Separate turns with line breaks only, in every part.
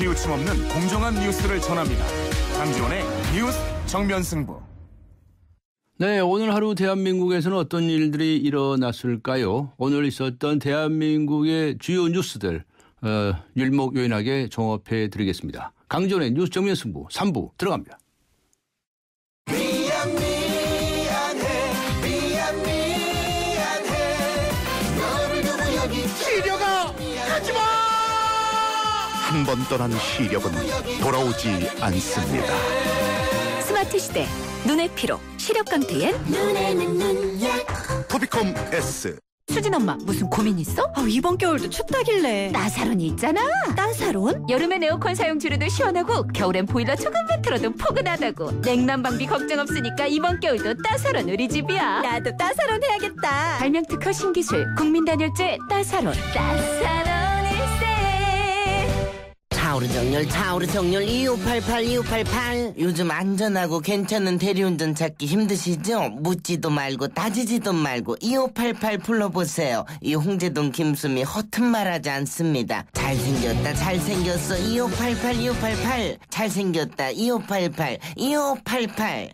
치우침 없는 공정한 뉴스를 전합니다. 강지원의 뉴스 정면승부.
네, 오늘 하루 대한민국에서는 어떤 일들이 일어났을까요? 오늘 있었던 대한민국의 주요 뉴스들 일목요연하게 종합해 드리겠습니다. 강지원의 뉴스 정면승부 3부 들어갑니다.
시려가 가지마! 한 번 떠난 시력은 돌아오지 않습니다.
스마트 시대 눈의 피로 시력 강퇴엔 눈에는 눈약
토비콤 S.
수진 엄마 무슨 고민 있어?
이번 겨울도 춥다길래
따사론이 있잖아.
따사론?
여름엔 에어컨 사용 줄여도 시원하고 겨울엔 보일러 조금만 틀어도 포근하다고. 냉난 방비 걱정 없으니까 이번 겨울도 따사론 우리 집이야.
나도 따사론 해야겠다.
발명 특허 신기술 국민 단열재 따사론. 따사론일세.
차오르 정렬 2588 요즘 안전하고 괜찮은 대리운전 찾기 힘드시죠? 묻지도 말고 따지지도 말고 2588 불러보세요. 이 홍제동 김수미 허튼 말하지 않습니다. 잘생겼어 2588 잘생겼다 2588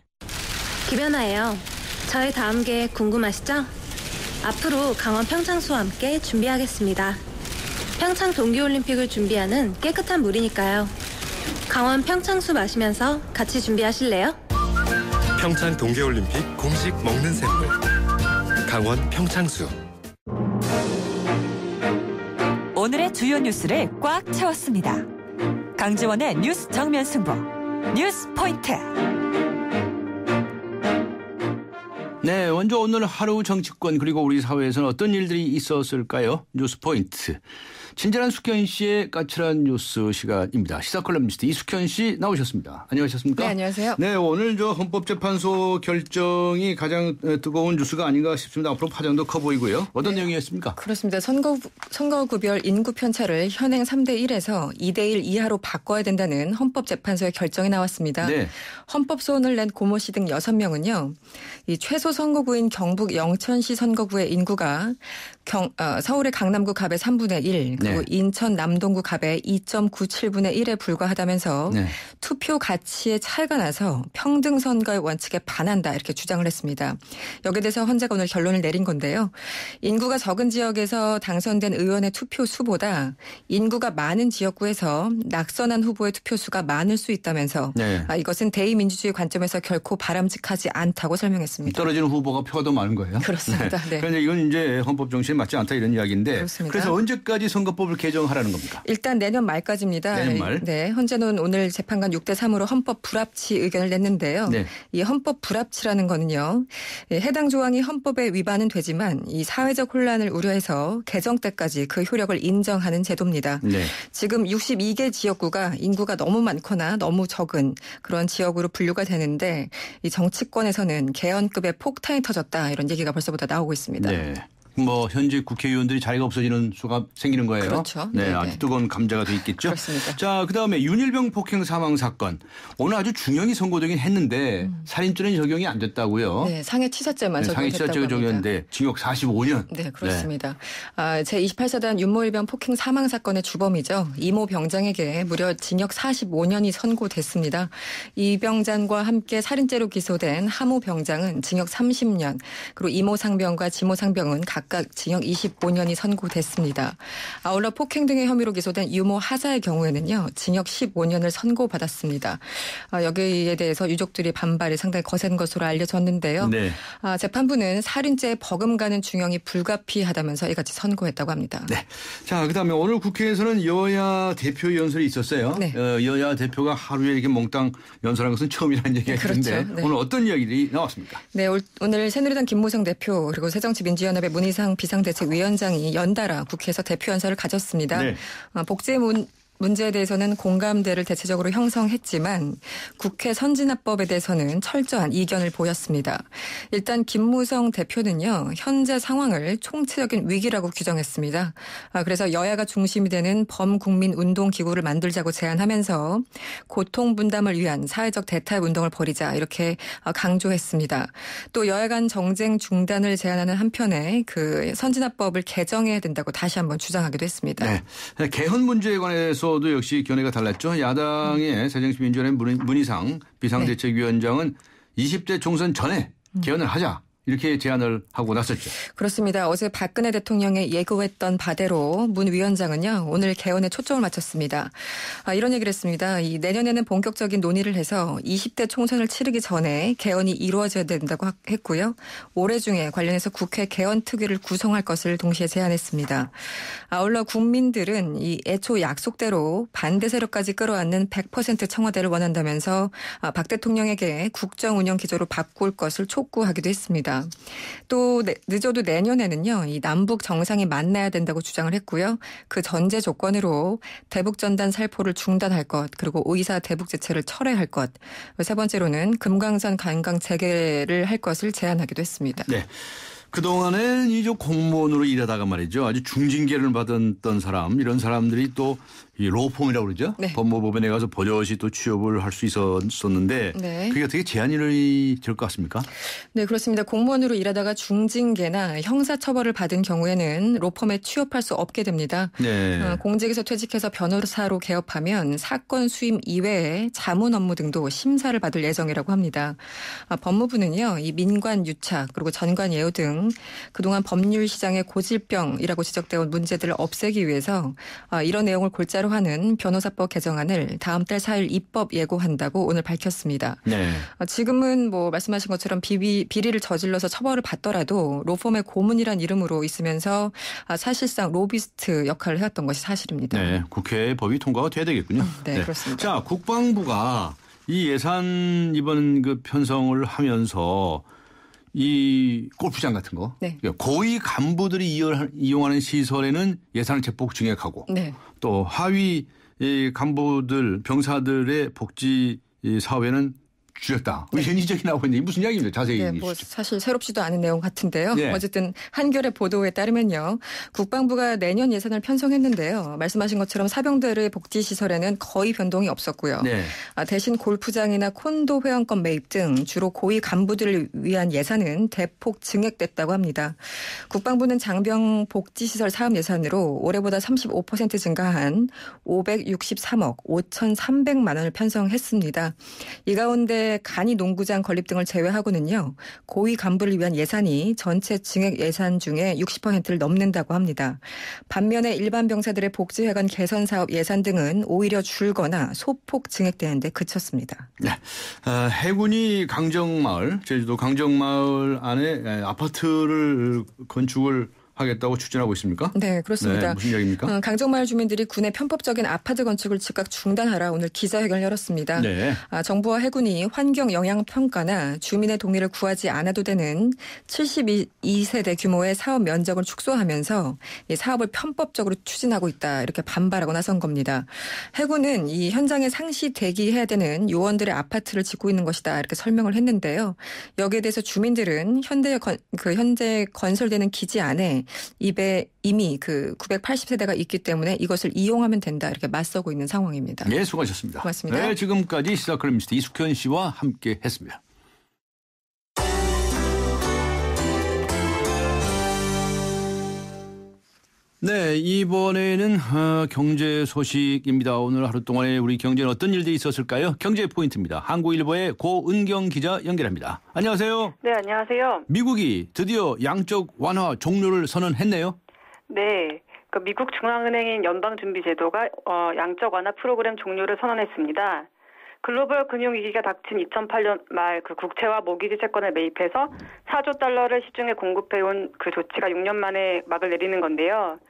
김연아예요. 저의 다음 계획 궁금하시죠? 앞으로 강원 평창수와 함께 준비하겠습니다. 평창 동계올림픽을 준비하는 깨끗한 물이니까요. 강원 평창수 마시면서 같이 준비하실래요?
평창 동계올림픽 공식 먹는 샘물 강원 평창수.
오늘의 주요 뉴스를 꽉 채웠습니다. 강지원의 뉴스 정면 승부 뉴스 포인트.
네, 먼저 오늘 하루 정치권 그리고 우리 사회에서는 어떤 일들이 있었을까요? 뉴스 포인트. 친절한 숙현 씨의 까칠한 뉴스 시간입니다. 시사컬럼니스트 이숙현 씨 나오셨습니다. 안녕하셨습니까?
네, 안녕하세요.
네, 오늘 헌법재판소 결정이 가장 뜨거운 뉴스가 아닌가 싶습니다. 앞으로 파장도 커 보이고요. 어떤 내용이었습니까?
그렇습니다. 선거구별 인구 편차를 현행 3대1에서 2대1 이하로 바꿔야 된다는 헌법재판소의 결정이 나왔습니다. 네. 헌법소원을 낸 고모 씨 등 6명은요. 이 최소 선거구인 경북 영천시 선거구의 인구가 서울의 강남구 갑의 3분의 1, 그리고 인천 남동구 갑의 2.97분의 1에 불과하다면서 투표 가치에 차이가 나서 평등 선거의 원칙에 반한다 이렇게 주장을 했습니다. 여기에 대해서 헌재가 오늘 결론을 내린 건데요. 인구가 적은 지역에서 당선된 의원의 투표 수보다 인구가 많은 지역구에서 낙선한 후보의 투표 수가 많을 수 있다면서 이것은 대의민주주의 관점에서 결코 바람직하지 않다고 설명했습니다.
떨어지는 후보가 표가 더 많은 거예요?
그렇습니다. 네.
그런데 이건 이제 헌법 정신에 맞지 않다 이런 이야기인데
그렇습니다.
그래서 언제까지 선거법을 개정하라는 겁니까?
일단 내년 말까지입니다.
내년 말?
네, 헌재는 오늘 재판관 6대3으로 헌법 불합치 의견을 냈는데요. 이 헌법 불합치라는 거는요. 해당 조항이 헌법에 위반은 되지만 이 사회적 혼란을 우려해서 개정 때까지 그 효력을 인정하는 제도입니다. 지금 62개 지역구가 인구가 너무 많거나 너무 적은 그런 지역으로 분류가 되는데 이 정치권에서는 개헌급의 폭탄이 터졌다 이런 얘기가 벌써부터 나오고 있습니다.
네. 현재 국회의원들이 자리가 없어지는 수가 생기는 거예요.
그렇죠.
네, 아주 뜨거운 감자가 돼 있겠죠.
그렇습니다.
자, 그다음에 윤일병 폭행 사망 사건. 오늘 아주 중형이 선고되긴 했는데 살인죄는 적용이 안 됐다고요.
네, 상해치사죄만 적용됐다고
합니다. 상해치사죄가 적용했는데 징역 45년.
네, 그렇습니다. 제28사단 윤모일병 폭행 사망 사건의 주범이죠. 이모 병장에게 무려 징역 45년이 선고됐습니다. 이 병장과 함께 살인죄로 기소된 하모 병장은 징역 30년, 그리고 이모 상병과 지모 상병은 각각 징역 25년이 선고됐습니다. 아울러 폭행 등의 혐의로 기소된 유모 하자의 경우에는요. 징역 15년을 선고받았습니다. 여기에 대해서 유족들이 반발이 상당히 거센 것으로 알려졌는데요. 재판부는 살인죄에 버금가는 중형이 불가피하다면서 이같이 선고했다고 합니다.
네. 자, 그다음에 오늘 국회에서는 여야 대표 연설이 있었어요. 여야 대표가 하루에 이렇게 몽땅 연설한 것은 처음이라는 얘기가 있는데 그렇죠. 오늘 어떤 이야기들이 나왔습니까?
네, 오늘 새누리당 김무성 대표 그리고 새정치민주연합의 문희상 비상대책위원장이 연달아 국회에서 대표 연설을 가졌습니다. 복제 문제에 대해서는 공감대를 대체적으로 형성했지만 국회 선진화법에 대해서는 철저한 이견을 보였습니다. 일단 김무성 대표는요. 현재 상황을 총체적인 위기라고 규정했습니다. 그래서 여야가 중심이 되는 범국민운동기구를 만들자고 제안하면서 고통분담을 위한 사회적 대타협 운동을 벌이자 이렇게 강조했습니다. 또 여야 간 정쟁 중단을 제안하는 한편에 그 선진화법을 개정해야 된다고 다시 한번 주장하기도 했습니다.
네. 개헌 문제에 관해서 헌법소도 역시 견해가 달랐죠. 야당의 새정치민주연합 문희상 비상대책위원장은 20대 총선 전에 개헌을 하자. 이렇게 제안을 하고 나섰죠.
그렇습니다. 어제 박근혜 대통령이 예고했던 바대로 문 위원장은요. 오늘 개헌에 초점을 맞췄습니다. 이런 얘기를 했습니다. 내년에는 본격적인 논의를 해서 20대 총선을 치르기 전에 개헌이 이루어져야 된다고 했고요. 올해 중에 관련해서 국회 개헌 특위를 구성할 것을 동시에 제안했습니다. 아울러 국민들은 이 애초 약속대로 반대 세력까지 끌어안는 100% 청와대를 원한다면서 박 대통령에게 국정 운영 기조로 바꿀 것을 촉구하기도 했습니다. 또 늦어도 내년에는요. 이 남북 정상이 만나야 된다고 주장을 했고요. 그 전제 조건으로 대북 전단 살포를 중단할 것, 그리고 의사 대북 제체를 철회할 것. 세 번째로는 금강산 관광 재개를 할 것을 제안하기도 했습니다.
네. 그동안엔 이제 공무원으로 일하다가 말이죠. 아주 중징계를 받았던 사람, 이런 사람들이 또 이 로펌이라고 그러죠. 네. 법무법인에 가서 버젓이 또 취업을 할 수 있었는데
네.
그게 어떻게 제한이 될 것 같습니까?
네, 그렇습니다. 공무원으로 일하다가 중징계나 형사처벌을 받은 경우에는 로펌에 취업할 수 없게 됩니다.
네.
공직에서 퇴직해서 변호사로 개업하면 사건 수임 이외에 자문 업무 등도 심사를 받을 예정이라고 합니다. 법무부는요. 이 민관 유착 그리고 전관 예우 등 그동안 법률 시장의 고질병이라고 지적되어 온 문제들을 없애기 위해서 이런 내용을 골자로 하는 변호사법 개정안을 다음 달 4일 입법 예고한다고 오늘 밝혔습니다.
네.
지금은 뭐 말씀하신 것처럼 비리를 저질러서 처벌을 받더라도 로펌의 고문이란 이름으로 있으면서 사실상 로비스트 역할을 해왔던 것이 사실입니다.
네, 국회에 법이 통과가 돼야 되겠군요.
네, 그렇습니다.
자, 국방부가 이 예산 이번 그 편성을 하면서 이 골프장 같은 거,
네.
고위 간부들이 이용하는 시설에는 예산을 대폭 증액하고
네.
또 하위 간부들, 병사들의 복지 사업에는 줄였다.
네.
현지적이 나오고 있는데 무슨 이야기입니까? 자세히 얘기해
뭐
주시죠.
사실 새롭지도 않은 내용 같은데요.
네.
어쨌든 한겨레 보도에 따르면요. 국방부가 내년 예산을 편성했는데요. 말씀하신 것처럼 사병들의 복지시설에는 거의 변동이 없었고요.
네.
대신 골프장이나 콘도 회원권 매입 등 주로 고위 간부들을 위한 예산은 대폭 증액됐다고 합니다. 국방부는 장병 복지시설 사업 예산으로 올해보다 35% 증가한 563억 5,300만 원을 편성했습니다. 이 가운데 간이 농구장 건립 등을 제외하고는요. 고위 간부를 위한 예산이 전체 증액 예산 중에 60%를 넘는다고 합니다. 반면에 일반 병사들의 복지회관 개선 사업 예산 등은 오히려 줄거나 소폭 증액되는데 그쳤습니다.
네. 해군이 강정마을, 제주도 강정마을 안에 아파트를 건축을 하겠다고 추진하고 있습니까?
네, 그렇습니다.
네, 무슨 이야기입니까?
강정마을 주민들이 군의 편법적인 아파트 건축을 즉각 중단하라 오늘 기자회견을 열었습니다.
네.
정부와 해군이 환경 영향 평가나 주민의 동의를 구하지 않아도 되는 72세대 규모의 사업 면적을 축소하면서 이 사업을 편법적으로 추진하고 있다 이렇게 반발하고 나선 겁니다. 해군은 이 현장에 상시 대기해야 되는 요원들의 아파트를 짓고 있는 것이다 이렇게 설명을 했는데요. 여기에 대해서 주민들은 현재 건설되는 기지 안에 이미 그 980세대가 있기 때문에 이것을 이용하면 된다 이렇게 맞서고 있는 상황입니다.
네, 수고하셨습니다.
고맙습니다.
네, 지금까지 시사컬럼니스트 이숙현 씨와 함께했습니다. 네, 이번에는 경제 소식입니다. 오늘 하루 동안에 우리 경제는 어떤 일들이 있었을까요? 경제 포인트입니다. 한국일보의 고은경 기자 연결합니다. 안녕하세요.
네, 안녕하세요.
미국이 드디어 양적 완화 종료를 선언했네요.
네, 그 미국 중앙은행인 연방준비제도가 양적 완화 프로그램 종료를 선언했습니다. 글로벌 금융위기가 닥친 2008년 말 그 국채와 모기지 채권을 매입해서 4조 달러를 시중에 공급해온 그 조치가 6년 만에 막을 내리는 건데요.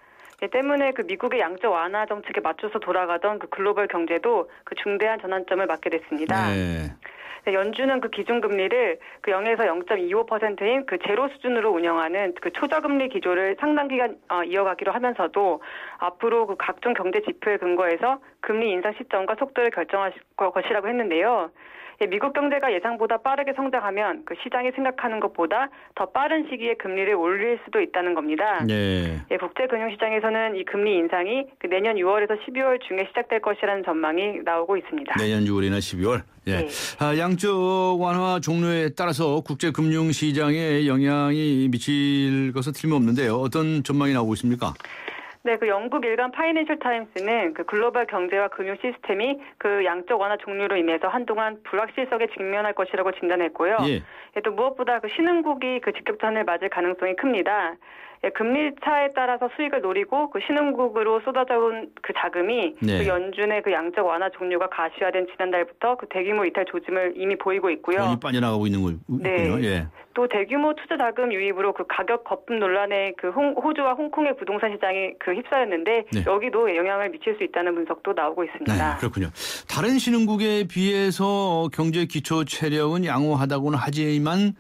때문에 그 미국의 양적 완화 정책에 맞춰서 돌아가던 그 글로벌 경제도 그 중대한 전환점을 맞게 됐습니다.
네.
연준은 그 기준금리를 그 0에서 0.25%인 그 제로 수준으로 운영하는 그 초저금리 기조를 상당 기간 이어가기로 하면서도 앞으로 그 각종 경제 지표에 근거해서 금리 인상 시점과 속도를 결정할 것이라고 했는데요. 미국 경제가 예상보다 빠르게 성장하면 그 시장이 생각하는 것보다 더 빠른 시기에 금리를 올릴 수도 있다는 겁니다.
네.
국제 금융시장에서는 이 금리 인상이 그 내년 6월에서 12월 중에 시작될 것이라는 전망이 나오고 있습니다.
내년 6월이나 12월. 예. 네. 양적 완화 종료에 따라서 국제 금융시장에 영향이 미칠 것은 틀림없는데요. 어떤 전망이 나오고 있습니까?
네, 그 영국 일간 파이낸셜 타임스는 그 글로벌 경제와 금융 시스템이 그 양적 완화 종료로 인해서 한동안 불확실성에 직면할 것이라고 진단했고요.
예.
또 무엇보다 그 신흥국이 그 직격탄을 맞을 가능성이 큽니다. 예, 금리 차에 따라서 수익을 노리고 그 신흥국으로 쏟아져온 그 자금이
네.
그 연준의 그 양적 완화 종료가 가시화된 지난달부터 그 대규모 이탈 조짐을 이미 보이고 있고요.
거의 빠져나가고 있는 거군요.
네.
예.
또 대규모 투자 자금 유입으로 그 가격 거품 논란에 그 호주와 홍콩의 부동산 시장이 그 휩싸였는데
네.
여기도 영향을 미칠 수 있다는 분석도 나오고 있습니다.
네, 그렇군요. 다른 신흥국에 비해서 경제 기초 체력은 양호하다고는 하지만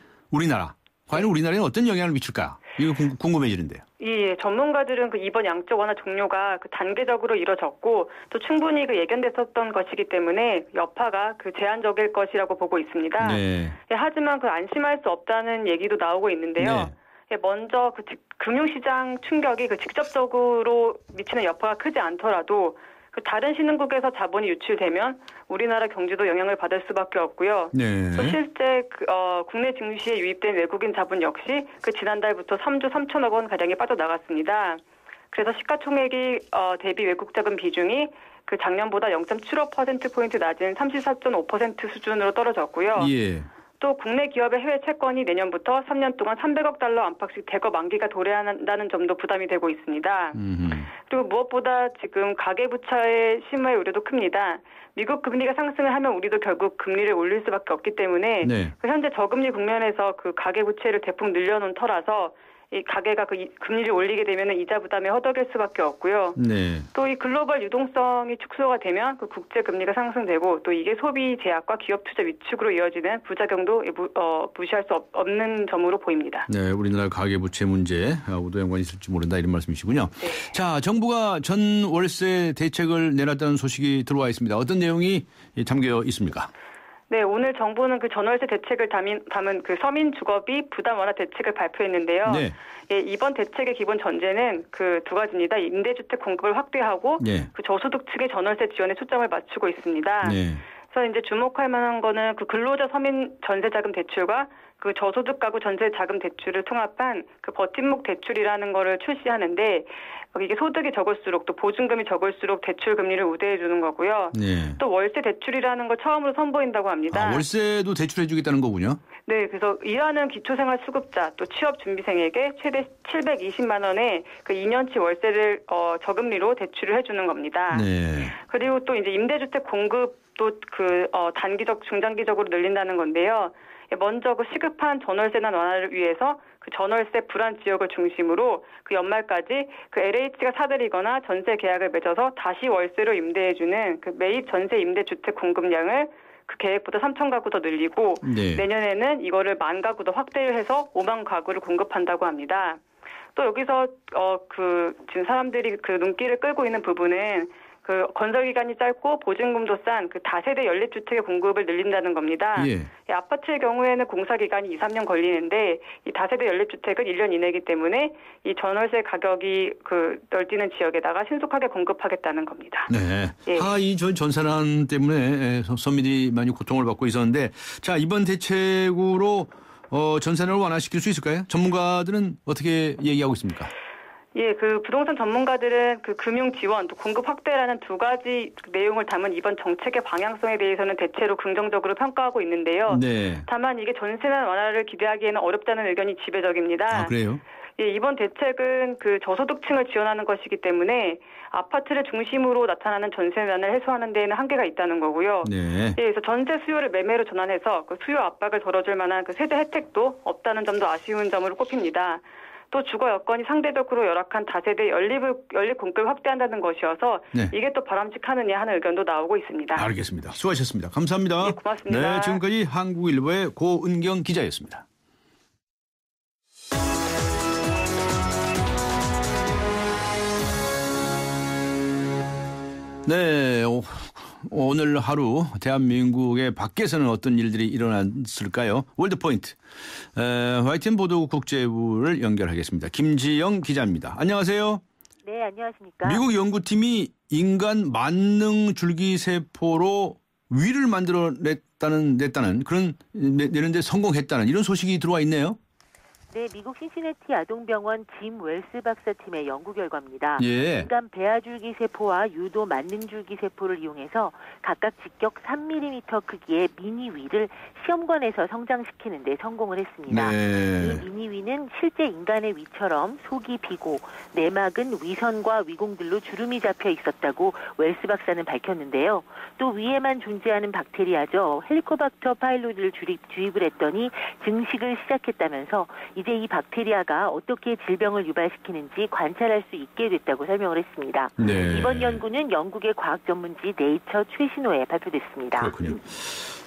과연 우리나라에 어떤 영향을 미칠까? 이거 궁금해지는데요.
예, 전문가들은 그 이번 양적 완화 종료가 그 단계적으로 이뤄졌고 또 충분히 그 예견됐었던 것이기 때문에 여파가 그 제한적일 것이라고 보고 있습니다.
네.
예, 하지만 그 안심할 수 없다는 얘기도 나오고 있는데요.
네.
예, 먼저 그 금융시장 충격이 그 직접적으로 미치는 여파가 크지 않더라도 그 다른 신흥국에서 자본이 유출되면 우리나라 경제도 영향을 받을 수밖에 없고요.
네.
또 실제 국내 증시에 유입된 외국인 자본 역시 그 지난달부터 3조 3천억 원 가량이 빠져나갔습니다. 그래서 시가총액이 대비 외국 자금 비중이 그 작년보다 0.75%포인트 낮은 34.5% 수준으로 떨어졌고요.
예.
또 국내 기업의 해외 채권이 내년부터 3년 동안 300억 달러 안팎씩 대거 만기가 도래한다는 점도 부담이 되고 있습니다. 그리고 무엇보다 지금 가계부채의 심화의 우려도 큽니다. 미국 금리가 상승을 하면 우리도 결국 금리를 올릴 수밖에 없기 때문에
네.
현재 저금리 국면에서 그 가계부채를 대폭 늘려놓은 터라서 이 가계가 그 금리를 올리게 되면 이자 부담에 허덕일 수밖에 없고요.
네.
또 이 글로벌 유동성이 축소가 되면 그 국제 금리가 상승되고 또 이게 소비 제약과 기업 투자 위축으로 이어지는 부작용도 무시할 수 없는 점으로 보입니다.
네, 우리나라 가계부채 문제하고도 연관이 있을지 모른다 이런 말씀이시군요.
네.
자, 정부가 전 월세 대책을 내놨다는 소식이 들어와 있습니다. 어떤 내용이 담겨 있습니까?
네, 오늘 정부는 그 전월세 대책을 담은 그 서민 주거비 부담 완화 대책을 발표했는데요.
네.
예, 이번 대책의 기본 전제는 그 두 가지입니다. 임대주택 공급을 확대하고
네.
그 저소득 측의 전월세 지원에 초점을 맞추고 있습니다.
네.
그래서 이제 주목할 만한 거는 그 근로자 서민 전세자금 대출과 그 저소득 가구 전세자금 대출을 통합한 그 버팀목 대출이라는 거를 출시하는데 이게 소득이 적을수록 또 보증금이 적을수록 대출 금리를 우대해 주는 거고요.
네.
또 월세 대출이라는 걸 처음으로 선보인다고 합니다.
월세도 대출해 주겠다는 거군요.
네, 그래서 일하는 기초생활수급자 또 취업준비생에게 최대 720만 원의 그 2년치 월세를 저금리로 대출을 해주는 겁니다.
네.
그리고 또 이제 임대주택 공급도 단기적, 중장기적으로 늘린다는 건데요. 먼저 그 시급한 전월세난 완화를 위해서 그 전월세 불안 지역을 중심으로 그 연말까지 그 LH가 사들이거나 전세 계약을 맺어서 다시 월세로 임대해주는 그 매입 전세 임대주택 공급량을 그 계획보다 3천 가구 더 늘리고
네.
내년에는 이거를 10,000 가구 더 확대를 해서 50,000 가구를 공급한다고 합니다. 또 여기서 지금 사람들이 그 눈길을 끌고 있는 부분은 그 건설 기간이 짧고 보증금도 싼 그 다세대 연립주택의 공급을 늘린다는 겁니다.
예.
이 아파트의 경우에는 공사 기간이 2-3년 걸리는데 이 다세대 연립주택은 1년 이내이기 때문에 이 전월세 가격이 그 널뛰는 지역에다가 신속하게 공급하겠다는 겁니다.
네.
예.
이 전세난 때문에 서민들이 많이 고통을 받고 있었는데 자, 이번 대책으로 전세난을 완화시킬 수 있을까요? 전문가들은 어떻게 얘기하고 있습니까?
예, 그 부동산 전문가들은 그 금융 지원 또 공급 확대라는 두 가지 내용을 담은 이번 정책의 방향성에 대해서는 대체로 긍정적으로 평가하고 있는데요.
네.
다만 이게 전세난 완화를 기대하기에는 어렵다는 의견이 지배적입니다.
아, 그래요?
예, 이번 대책은 그 저소득층을 지원하는 것이기 때문에 아파트를 중심으로 나타나는 전세난을 해소하는 데에는 한계가 있다는 거고요.
네.
예, 그래서 전세 수요를 매매로 전환해서 그 수요 압박을 덜어줄 만한 그 세대 혜택도 없다는 점도 아쉬운 점으로 꼽힙니다. 또 주거 여건이 상대적으로 열악한 다세대 연립 공급을 확대한다는 것이어서
네.
이게 또 바람직하느냐 하는 의견도 나오고 있습니다.
알겠습니다. 수고하셨습니다. 감사합니다.
네, 고맙습니다.
네, 지금까지 한국일보의 고은경 기자였습니다. 네, 오늘 하루 대한민국의 밖에서는 어떤 일들이 일어났을까요? 월드포인트 YTN 보도국 국제부를 연결하겠습니다. 김지영 기자입니다. 안녕하세요.
네, 안녕하십니까.
미국 연구팀이 인간 만능 줄기세포로 위를 만들어냈다는 그런 내는데 성공했다는 이런 소식이 들어와 있네요.
네, 미국 신시내티 아동병원 짐 웰스 박사팀의 연구 결과입니다.
예.
인간 배아줄기 세포와 유도 만능줄기 세포를 이용해서 각각 직격 3mm 크기의 미니위를 시험관에서 성장시키는 데 성공을 했습니다.
네.
이 미니위는 실제 인간의 위처럼 속이 비고 내막은 위선과 위공들로 주름이 잡혀 있었다고 웰스 박사는 밝혔는데요. 또 위에만 존재하는 박테리아죠. 헬리코박터 파일로리를 주입을 했더니 증식을 시작했다면서 이제 이 박테리아가 어떻게 질병을 유발시키는지 관찰할 수 있게 됐다고 설명을 했습니다.
네.
이번 연구는 영국의 과학 전문지 네이처 최신호에 발표됐습니다.
그렇군요.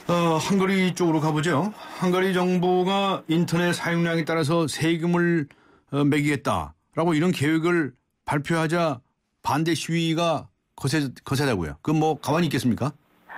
헝가리 쪽으로 가보죠. 헝가리 정부가 인터넷 사용량에 따라서 세금을 매기겠다라고 이런 계획을 발표하자 반대 시위가 거세다고요. 그건 뭐 가만히 있겠습니까?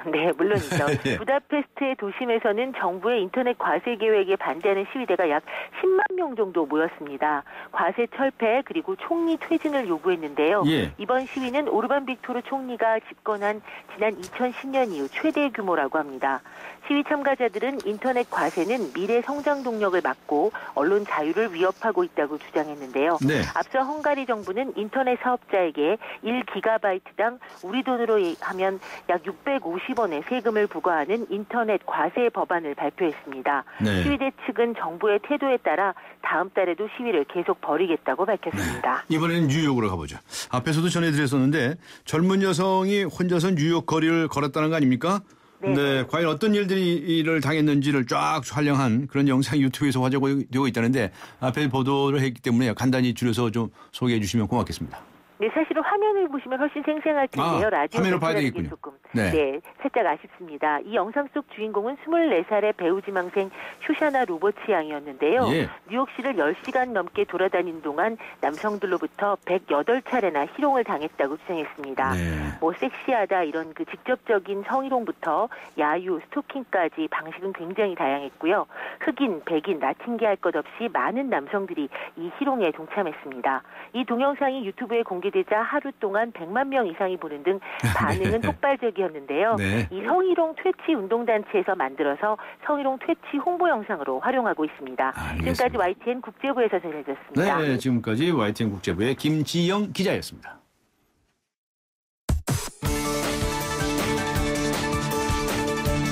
네, 물론이죠.
네.
부다페스트의 도심에서는 정부의 인터넷 과세 계획에 반대하는 시위대가 약 10만 명 정도 모였습니다. 과세 철폐 그리고 총리 퇴진을 요구했는데요.
예.
이번 시위는 오르반 빅토르 총리가 집권한 지난 2010년 이후 최대 규모라고 합니다. 시위 참가자들은 인터넷 과세는 미래 성장 동력을 막고 언론 자유를 위협하고 있다고 주장했는데요.
네.
앞서 헝가리 정부는 인터넷 사업자에게 1기가바이트당 우리 돈으로 하면 약 650원의 세금을 부과하는 인터넷 과세 법안을 발표했습니다.
네.
시위대 측은 정부의 태도에 따라 다음 달에도 시위를 계속 벌이겠다고 밝혔습니다.
네. 이번에는 뉴욕으로 가보죠. 앞에서도 전해드렸었는데 젊은 여성이 혼자서 뉴욕 거리를 걸었다는 거 아닙니까? 네, 과연 어떤 일들을 당했는지를 쫙 촬영한 그런 영상이 유튜브에서 화제가 되고 있다는데 앞에 보도를 했기 때문에 간단히 줄여서 좀 소개해 주시면 고맙겠습니다.
네, 사실은 화면을 보시면 훨씬 생생할 텐데요. 라디오
화면을 봐야 되겠군요.
조금
네,
살짝 아쉽습니다. 이 영상 속 주인공은 24살의 배우 지망생 슈샤나 로버츠 양이었는데요.
예.
뉴욕시를 10시간 넘게 돌아다닌 동안 남성들로부터 108차례나 희롱을 당했다고 주장했습니다.
네.
뭐 섹시하다 이런 그 직접적인 성희롱부터 야유, 스토킹까지 방식은 굉장히 다양했고요. 흑인, 백인, 라틴계 할 것 없이 많은 남성들이 이 희롱에 동참했습니다. 이 동영상이 유튜브에 공개되자 하루 동안 100만 명 이상이 보는 등 반응은 폭발적이었는데요.
네.
이 성희롱 퇴치 운동단체에서 만들어서 성희롱 퇴치 홍보 영상으로 활용하고 있습니다. 지금까지 YTN 국제부에서 전해졌습니다.
네, 지금까지 YTN 국제부의 김지영 기자였습니다.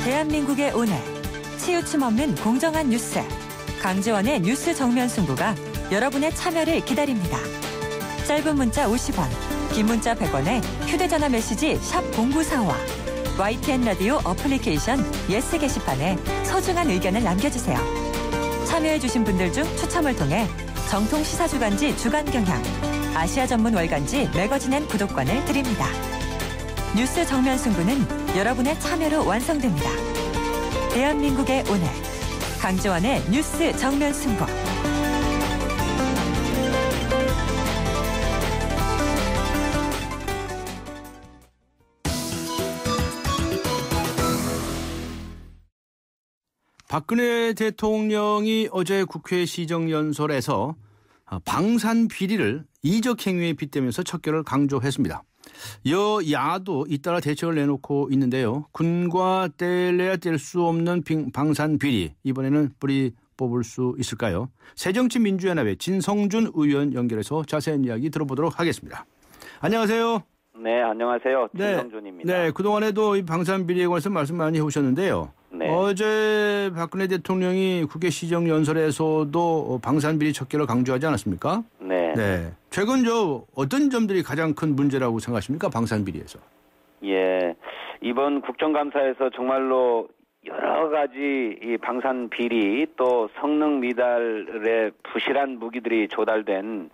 대한민국의 오늘 치우침 없는 공정한 뉴스 강지원의 뉴스 정면 승부가 여러분의 참여를 기다립니다. 짧은 문자 50원, 긴 문자 100원에 휴대전화 메시지 샵 0945와 YTN 라디오 어플리케이션 예스 게시판에 소중한 의견을 남겨주세요. 참여해주신 분들 중 추첨을 통해 정통 시사주간지 주간경향, 아시아 전문 월간지 매거진앤 구독권을 드립니다. 뉴스 정면 승부는 여러분의 참여로 완성됩니다. 대한민국의 오늘 강지원의 뉴스 정면 승부.
박근혜 대통령이 어제 국회 시정연설에서 방산 비리를 이적 행위에 빗대면서 척결을 강조했습니다. 여야도 잇따라 대책을 내놓고 있는데요. 군과 뗄래야 뗄 수 없는 방산 비리, 이번에는 뿌리 뽑을 수 있을까요? 새정치민주연합의 진성준 의원 연결해서 자세한 이야기 들어보도록 하겠습니다. 안녕하세요.
네, 안녕하세요. 진성준입니다.
네, 그동안에도 이 방산 비리에 관해서 말씀 많이 해오셨는데요.
네.
어제 박근혜 대통령이 국회 시정연설에서도 방산 비리 척결을 강조하지 않았습니까?
네.
네. 최근 어떤 점들이 가장 큰 문제라고 생각하십니까? 방산 비리에서.
예. 이번 국정감사에서 정말로 여러 가지 이 방산 비리 또 성능 미달의 부실한 무기들이 조달된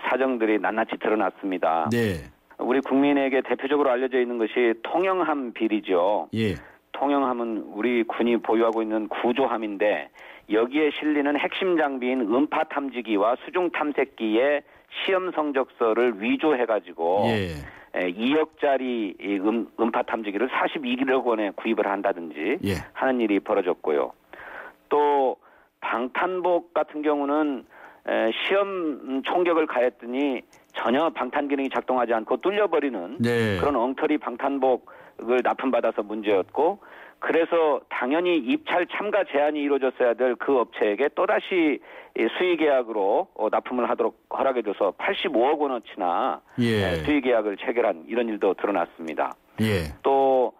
사정들이 낱낱이 드러났습니다.
네.
우리 국민에게 대표적으로 알려져 있는 것이 통영함 비리죠.
예.
통영함은 우리 군이 보유하고 있는 구조함인데 여기에 실리는 핵심 장비인 음파 탐지기와 수중 탐색기의 시험 성적서를 위조해가지고 2억짜리 음파 탐지기를 41억 원에 구입을 한다든지 하는 일이 벌어졌고요. 또 방탄복 같은 경우는 시험 총격을 가했더니 전혀 방탄 기능이 작동하지 않고 뚫려버리는 그런 엉터리 방탄복 납품받아서 문제였고 그래서 당연히 입찰 참가 제한이 이루어졌어야 될 그 업체에게 또다시 수의계약으로 납품을 하도록 허락해줘서 85억 원어치나 수의계약을 체결한 이런 일도 드러났습니다. 또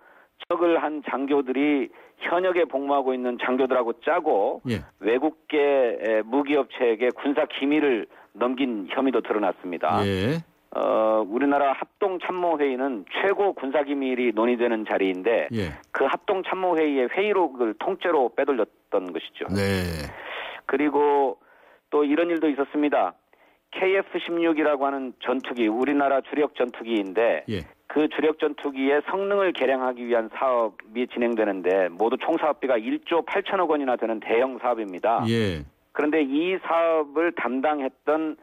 척을 한 장교들이 현역에 복무하고 있는 장교들하고 짜고 외국계 무기업체에게 군사 기밀을 넘긴 혐의도 드러났습니다. 우리나라 합동참모회의는 최고 군사기밀이 논의되는 자리인데 그 합동참모회의의 회의록을 통째로 빼돌렸던 것이죠. 그리고 또 이런 일도 있었습니다. KF-16이라고 하는 전투기, 우리나라 주력 전투기인데 그 주력 전투기의 성능을 개량하기 위한 사업이 진행되는데 모두 총 사업비가 1조 8천억 원이나 되는 대형 사업입니다. 그런데 이 사업을 담당했던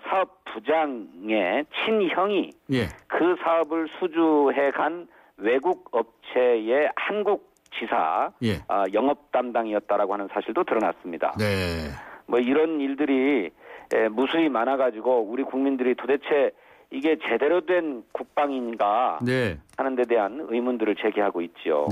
사업 부장의 친형이 그 사업을 수주해 간 외국 업체의 한국 지사 영업 담당이었다라고 하는 사실도 드러났습니다. 뭐 이런 일들이 무수히 많아가지고 우리 국민들이 도대체 이게 제대로 된 국방인가 하는 데 대한 의문들을 제기하고 있죠.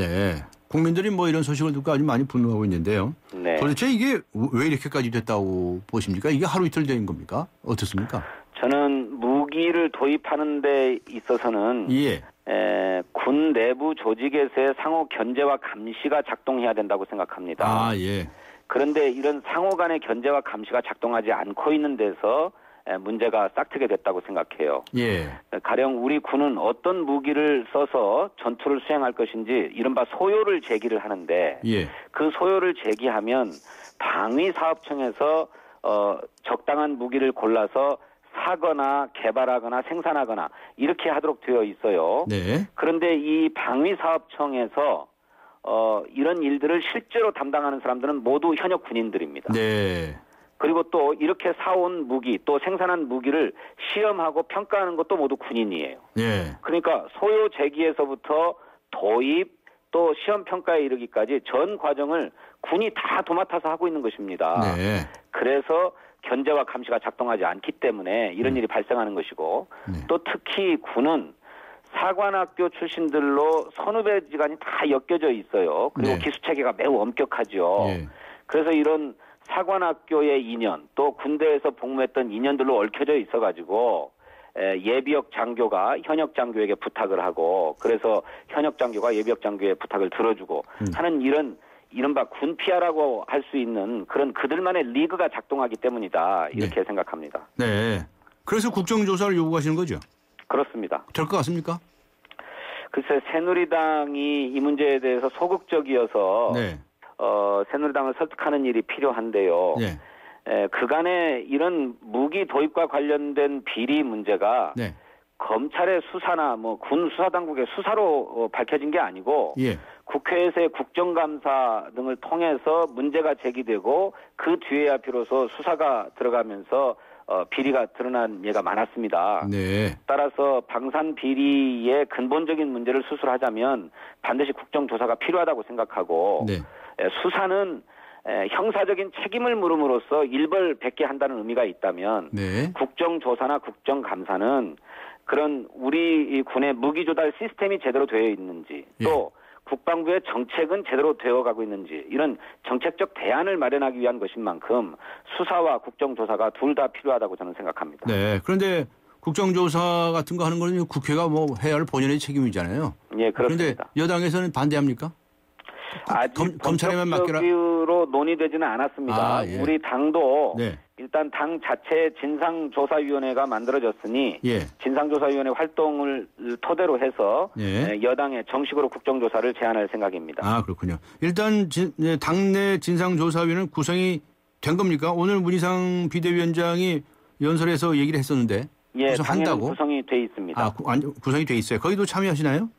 국민들이 뭐 이런 소식을 듣고 아주 많이 분노하고 있는데요. 도대체 이게 왜 이렇게까지 됐다고 보십니까? 이게 하루 이틀 된 겁니까? 어떻습니까?
저는 무기를 도입하는 데 있어서는 군 내부 조직에서의 상호 견제와 감시가 작동해야 된다고 생각합니다. 그런데 이런 상호 간의 견제와 감시가 작동하지 않고 있는 데서 문제가 싹트게 됐다고 생각해요. 가령 우리 군은 어떤 무기를 써서 전투를 수행할 것인지 이른바 소요를 제기를 하는데 그 소요를 제기하면 방위사업청에서 적당한 무기를 골라서 사거나 개발하거나 생산하거나 이렇게 하도록 되어 있어요. 그런데 이 방위사업청에서 이런 일들을 실제로 담당하는 사람들은 모두 현역 군인들입니다. 그리고 또 이렇게 사온 무기 또 생산한 무기를 시험하고 평가하는 것도 모두 군인이에요. 그러니까 소요 제기에서부터 도입 또 시험 평가에 이르기까지 전 과정을 군이 다 도맡아서 하고 있는 것입니다. 그래서 견제와 감시가 작동하지 않기 때문에 이런 일이 발생하는 것이고 또 특히 군은 사관학교 출신들로 선후배지간이 다 엮여져 있어요. 그리고 기수체계가 매우 엄격하죠. 그래서 이런 사관학교의 인연 또 군대에서 복무했던 인연들로 얽혀져 있어가지고 예비역 장교가 현역 장교에게 부탁을 하고 그래서 현역 장교가 예비역 장교의 부탁을 들어주고 하는 이런 이른바 군피아라고 할 수 있는 그런 그들만의 리그가 작동하기 때문이다 이렇게 생각합니다.
그래서 국정조사를 요구하시는 거죠?
그렇습니다.
될 것 같습니까?
글쎄 새누리당이 이 문제에 대해서 소극적이어서 새누리당을 설득하는 일이 필요한데요. 그간에 이런 무기 도입과 관련된 비리 문제가 검찰의 수사나 뭐 군 수사당국의 수사로 밝혀진 게 아니고 국회에서의 국정감사 등을 통해서 문제가 제기되고 그 뒤에야 비로소 수사가 들어가면서 비리가 드러난 예가 많았습니다. 따라서 방산 비리의 근본적인 문제를 수술하자면 반드시 국정조사가 필요하다고 생각하고 수사는 형사적인 책임을 물음으로써 일벌백계 한다는 의미가 있다면 국정조사나 국정감사는 그런 우리 군의 무기 조달 시스템이 제대로 되어 있는지 또 국방부의 정책은 제대로 되어가고 있는지 이런 정책적 대안을 마련하기 위한 것인 만큼 수사와 국정조사가 둘 다 필요하다고 저는 생각합니다.
그런데 국정조사 같은 거 하는 거는 국회가 뭐 해야 할 본연의 책임이잖아요.
그렇습니다.
그런데 여당에서는 반대합니까?
아직
검찰에만 맡겨라.
본격적으로 논의되지는 않았습니다. 우리 당도 일단 당 자체 진상조사위원회가 만들어졌으니 진상조사위원회 활동을 토대로 해서 여당에 정식으로 국정조사를 제안할 생각입니다.
그렇군요. 일단 당내 진상조사위원회는 구성이 된 겁니까? 오늘 문희상 비대위원장이 연설에서 얘기를 했었는데 구성한다고?
구성이 돼 있습니다.
구성이 돼 있어요. 거기도 참여하시나요?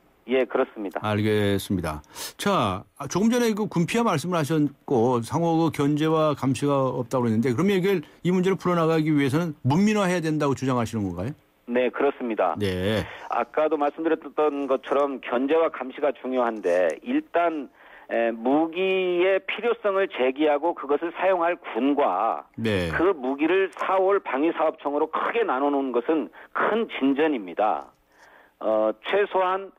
그렇습니다.
알겠습니다. 자, 조금 전에 그 군피아 말씀을 하셨고 상호 견제와 감시가 없다고 그랬는데 그러면 이 문제를 풀어나가기 위해서는 문민화해야 된다고 주장하시는 건가요?
네, 그렇습니다. 아까도 말씀드렸던 것처럼 견제와 감시가 중요한데 일단 무기의 필요성을 제기하고 그것을 사용할 군과 그 무기를 사올 방위사업청으로 크게 나눠놓은 것은 큰 진전입니다. 최소한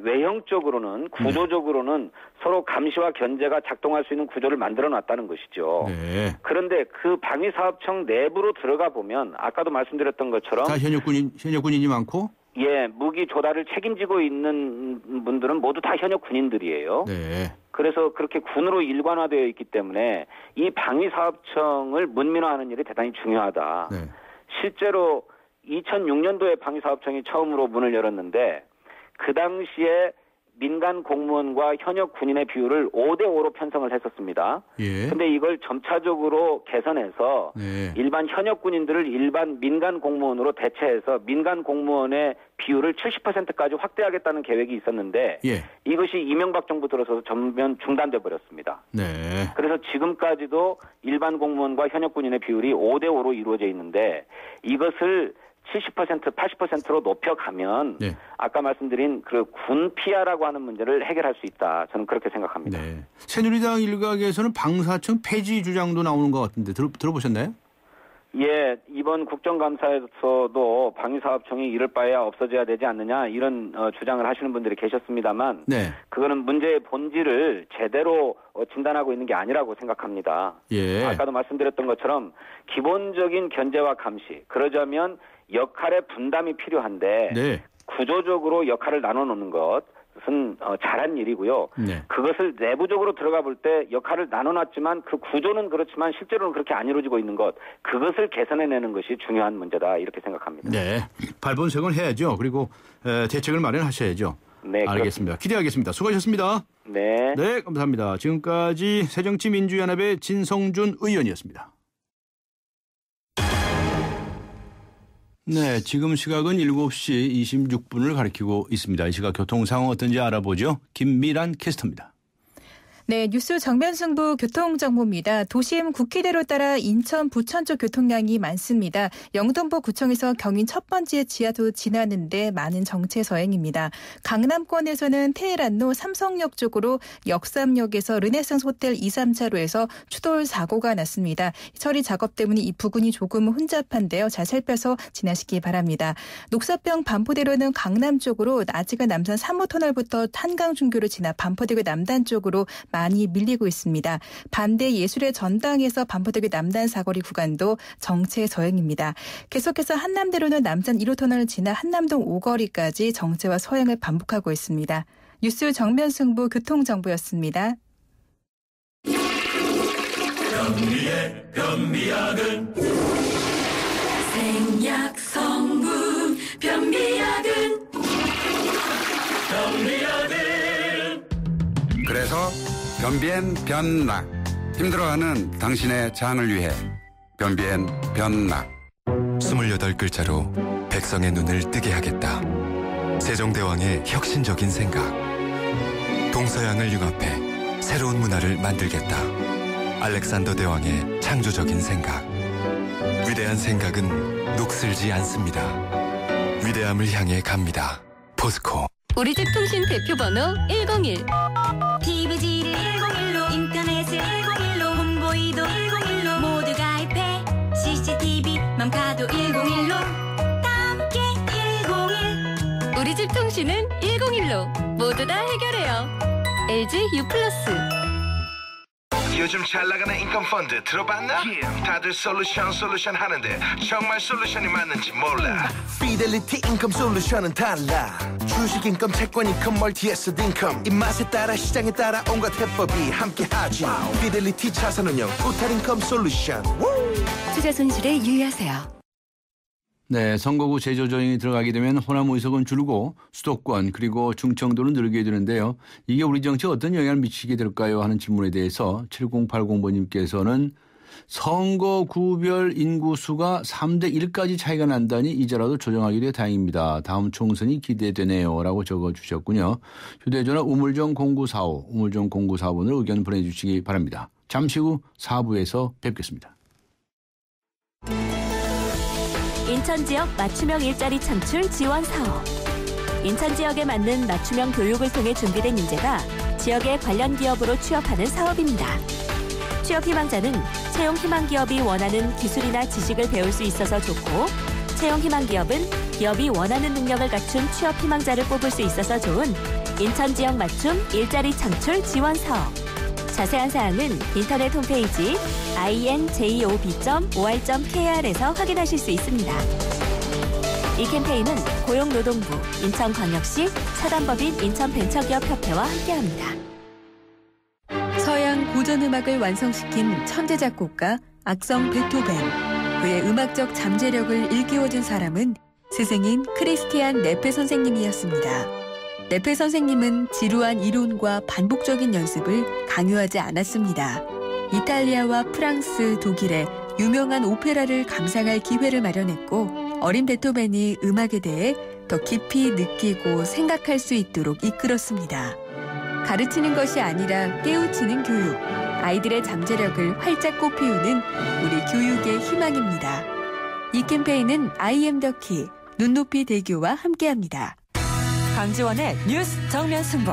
외형적으로는 구조적으로는 서로 감시와 견제가 작동할 수 있는 구조를 만들어놨다는 것이죠.
네.
그런데 그 방위사업청 내부로 들어가 보면 아까도 말씀드렸던 것처럼
다 현역 군인이 많고
예, 무기 조달을 책임지고 있는 분들은 모두 다 현역 군인들이에요.
네.
그래서 그렇게 군으로 일관화되어 있기 때문에 이 방위사업청을 문민화하는 일이 대단히 중요하다.
네.
실제로 2006년도에 방위사업청이 처음으로 문을 열었는데 그 당시에 민간 공무원과 현역 군인의 비율을 5대5로 편성을 했었습니다. 그런데 이걸 점차적으로 개선해서 일반 현역 군인들을 일반 민간 공무원으로 대체해서 민간 공무원의 비율을 70%까지 확대하겠다는 계획이 있었는데 이것이 이명박 정부 들어서 전면 중단돼 버렸습니다. 그래서 지금까지도 일반 공무원과 현역 군인의 비율이 5대5로 이루어져 있는데 이것을 70%, 80%로 높여가면 아까 말씀드린 그 군 피하라고 하는 문제를 해결할 수 있다. 저는 그렇게 생각합니다.
네. 새누리당 일각에서는 방사청 폐지 주장도 나오는 것 같은데 들어보셨나요?
예, 이번 국정감사에서도 방위사업청이 이럴 바에야 없어져야 되지 않느냐 이런 주장을 하시는 분들이 계셨습니다만 그거는 문제의 본질을 제대로 진단하고 있는 게 아니라고 생각합니다. 아까도 말씀드렸던 것처럼 기본적인 견제와 감시, 그러자면 역할의 분담이 필요한데 구조적으로 역할을 나눠놓는 것은 잘한 일이고요. 그것을 내부적으로 들어가 볼 때 역할을 나눠놨지만 그 구조는 그렇지만 실제로는 그렇게 안 이루어지고 있는 것, 그것을 개선해내는 것이 중요한 문제다 이렇게 생각합니다.
네, 발본색을 해야죠. 그리고 대책을 마련하셔야죠.
네,
알겠습니다. 기대하겠습니다. 수고하셨습니다.
네.
네, 감사합니다. 지금까지 새정치민주연합의 진성준 의원이었습니다. 네, 지금 시각은 7시 26분을 가리키고 있습니다. 이 시각 교통 상황 어떤지 알아보죠. 김미란 캐스터입니다.
네, 뉴스 정면 승부 교통정보입니다. 도심 9키대로 따라 인천, 부천 쪽 교통량이 많습니다. 영등포 구청에서 경인 첫 번째 지하도 지나는데 많은 정체 서행입니다. 강남권에서는 테헤란로 삼성역 쪽으로 역삼역에서 르네상스 호텔 2, 3차로에서 추돌 사고가 났습니다. 처리 작업 때문에 이 부근이 조금 혼잡한데요. 잘 살펴서 지나시기 바랍니다. 녹사평 반포대로는 강남 쪽으로 나지가 남산 3호 터널부터 한강중교로 지나 반포대교 남단 쪽으로 많이 밀리고 있습니다. 반대 예술의 전당에서 반포대교 남단 사거리 구간도 정체 서행입니다. 계속해서 한남대로는 남산 1호 터널을 지나 한남동 5거리까지 정체와 서행을 반복하고 있습니다. 뉴스 정면 승부 교통정보였습니다.
변비약은 생약 성분 변비약은
그래서 변비엔 변락, 힘들어하는 당신의 장을 위해 변비엔 변락.
28글자로 백성의 눈을 뜨게 하겠다. 세종대왕의 혁신적인 생각. 동서양을 융합해 새로운 문화를 만들겠다. 알렉산더 대왕의 창조적인 생각. 위대한 생각은 녹슬지 않습니다. 위대함을 향해 갑니다. 포스코.
우리 집 통신 대표 번호 101.
TV지를 101로 인터넷을 101로 홍보이도 101로 모두 가입해 CCTV 맘카도 101로 함께 101.
우리 집 통신은 101로 모두 다 해결해요. LG U+.
요즘 잘 나가는 인컴 펀드 들어봤나? 다들 솔루션 하는데 정말 솔루션이 맞는지 몰라.
피델리티 인컴 솔루션은 달라. 주식 인컴, 채권 인컴, 멀티 애셋 인컴. 입맛에 따라 시장에 따라 온갖 해법이 함께하지. 피델리티 자산운용 토탈 인컴 솔루션.
투자 손실에 유의하세요.
네, 선거구 재조정이 들어가게 되면 호남 의석은 줄고 수도권 그리고 충청도는 늘게 되는데요. 이게 우리 정치에 어떤 영향을 미치게 될까요? 하는 질문에 대해서 7080번님께서는 선거구별 인구수가 3대 1까지 차이가 난다니 이제라도 조정하게 돼 다행입니다. 다음 총선이 기대되네요. 라고 적어주셨군요. 휴대전화 우물정 0945, 우물정 0945번으로 의견 보내주시기 바랍니다. 잠시 후 4부에서 뵙겠습니다.
인천 지역 맞춤형 일자리 창출 지원 사업. 인천 지역에 맞는 맞춤형 교육을 통해 준비된 인재가 지역의 관련 기업으로 취업하는 사업입니다. 취업 희망자는 채용 희망 기업이 원하는 기술이나 지식을 배울 수 있어서 좋고, 채용 희망 기업은 기업이 원하는 능력을 갖춘 취업 희망자를 뽑을 수 있어서 좋은 인천 지역 맞춤 일자리 창출 지원 사업. 자세한 사항은 인터넷 홈페이지 injob.or.kr에서 확인하실 수 있습니다. 이 캠페인은 고용노동부, 인천광역시, 사단법인 인천벤처기업협회와 함께합니다.
서양 고전음악을 완성시킨 천재 작곡가 악성 베토벤. 그의 음악적 잠재력을 일깨워준 사람은 스승인 크리스티안 네페 선생님이었습니다. 네페 선생님은 지루한 이론과 반복적인 연습을 강요하지 않았습니다. 이탈리아와 프랑스, 독일의 유명한 오페라를 감상할 기회를 마련했고 어린 베토벤이 음악에 대해 더 깊이 느끼고 생각할 수 있도록 이끌었습니다. 가르치는 것이 아니라 깨우치는 교육, 아이들의 잠재력을 활짝 꽃피우는 우리 교육의 희망입니다. 이 캠페인은 I am the key, 눈높이 대교와 함께합니다.
강지원의 뉴스 정면 승부.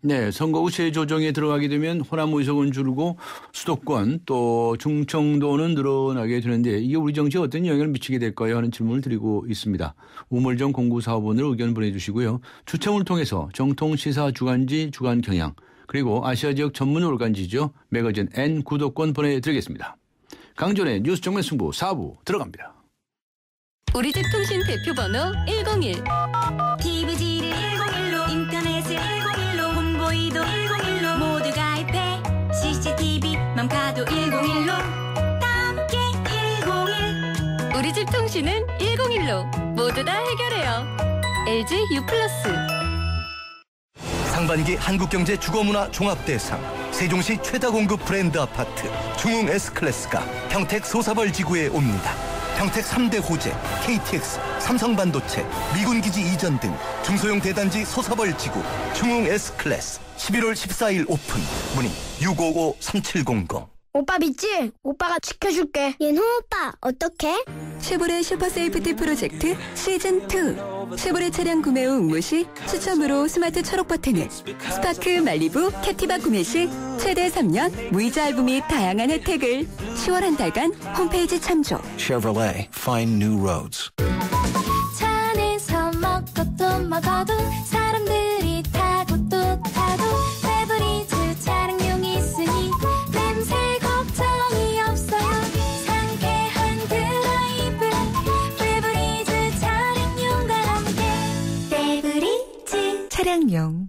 네, 선거 후 재조정에 들어가게 되면 호남 의석은 줄고 수도권 또 중청도는 늘어나게 되는데 이게 우리 정치에 어떤 영향을 미치게 될까요? 하는 질문을 드리고 있습니다. 우물정 공구사업원으로 의견 보내주시고요. 추첨을 통해서 정통 시사 주간지 주간 경향 그리고 아시아 지역 전문 올간지죠. 매거진 N 구독권 보내드리겠습니다. 강전의 뉴스 정면 승부 4부 들어갑니다.
우리 집 통신 대표번호 101.
TV지를 101로 인터넷을 101로 홍보이도 101로 모두 가입해 CCTV만 가도 101로 함께 101.
우리 집 통신은 101로 모두 다 해결해요. LG U+.
상반기 한국경제 주거문화 종합대상 세종시 최다 공급 브랜드 아파트 중흥 S클래스가 평택 소사벌 지구에 옵니다. 평택 3대 호재, KTX, 삼성반도체, 미군기지 이전 등 중소형 대단지 소사벌 지구 중흥 S클래스 11월 14일 오픈. 문의 655-3700.
오빠 믿지? 오빠가 지켜줄게. 예노 오빠 어떡해?
쉐보레 슈퍼세이프티 프로젝트 시즌2. 쉐보레 차량 구매 후 응모 시 추첨으로 스마트 초록 버튼을, 스파크 말리부 캡티바 구매 시 최대 3년 무이자 할부 및 다양한 혜택을 10월 한 달간 홈페이지 참조.
Chevrolet, find new roads.
차 안에서 먹고 또 먹어도 사람들이 타고 또 타도 페브리즈 차량용이 있으니 냄새 걱정이 없어요. 상쾌한 드라이브 페브리즈 차량용과 함께 페브리즈
차량용.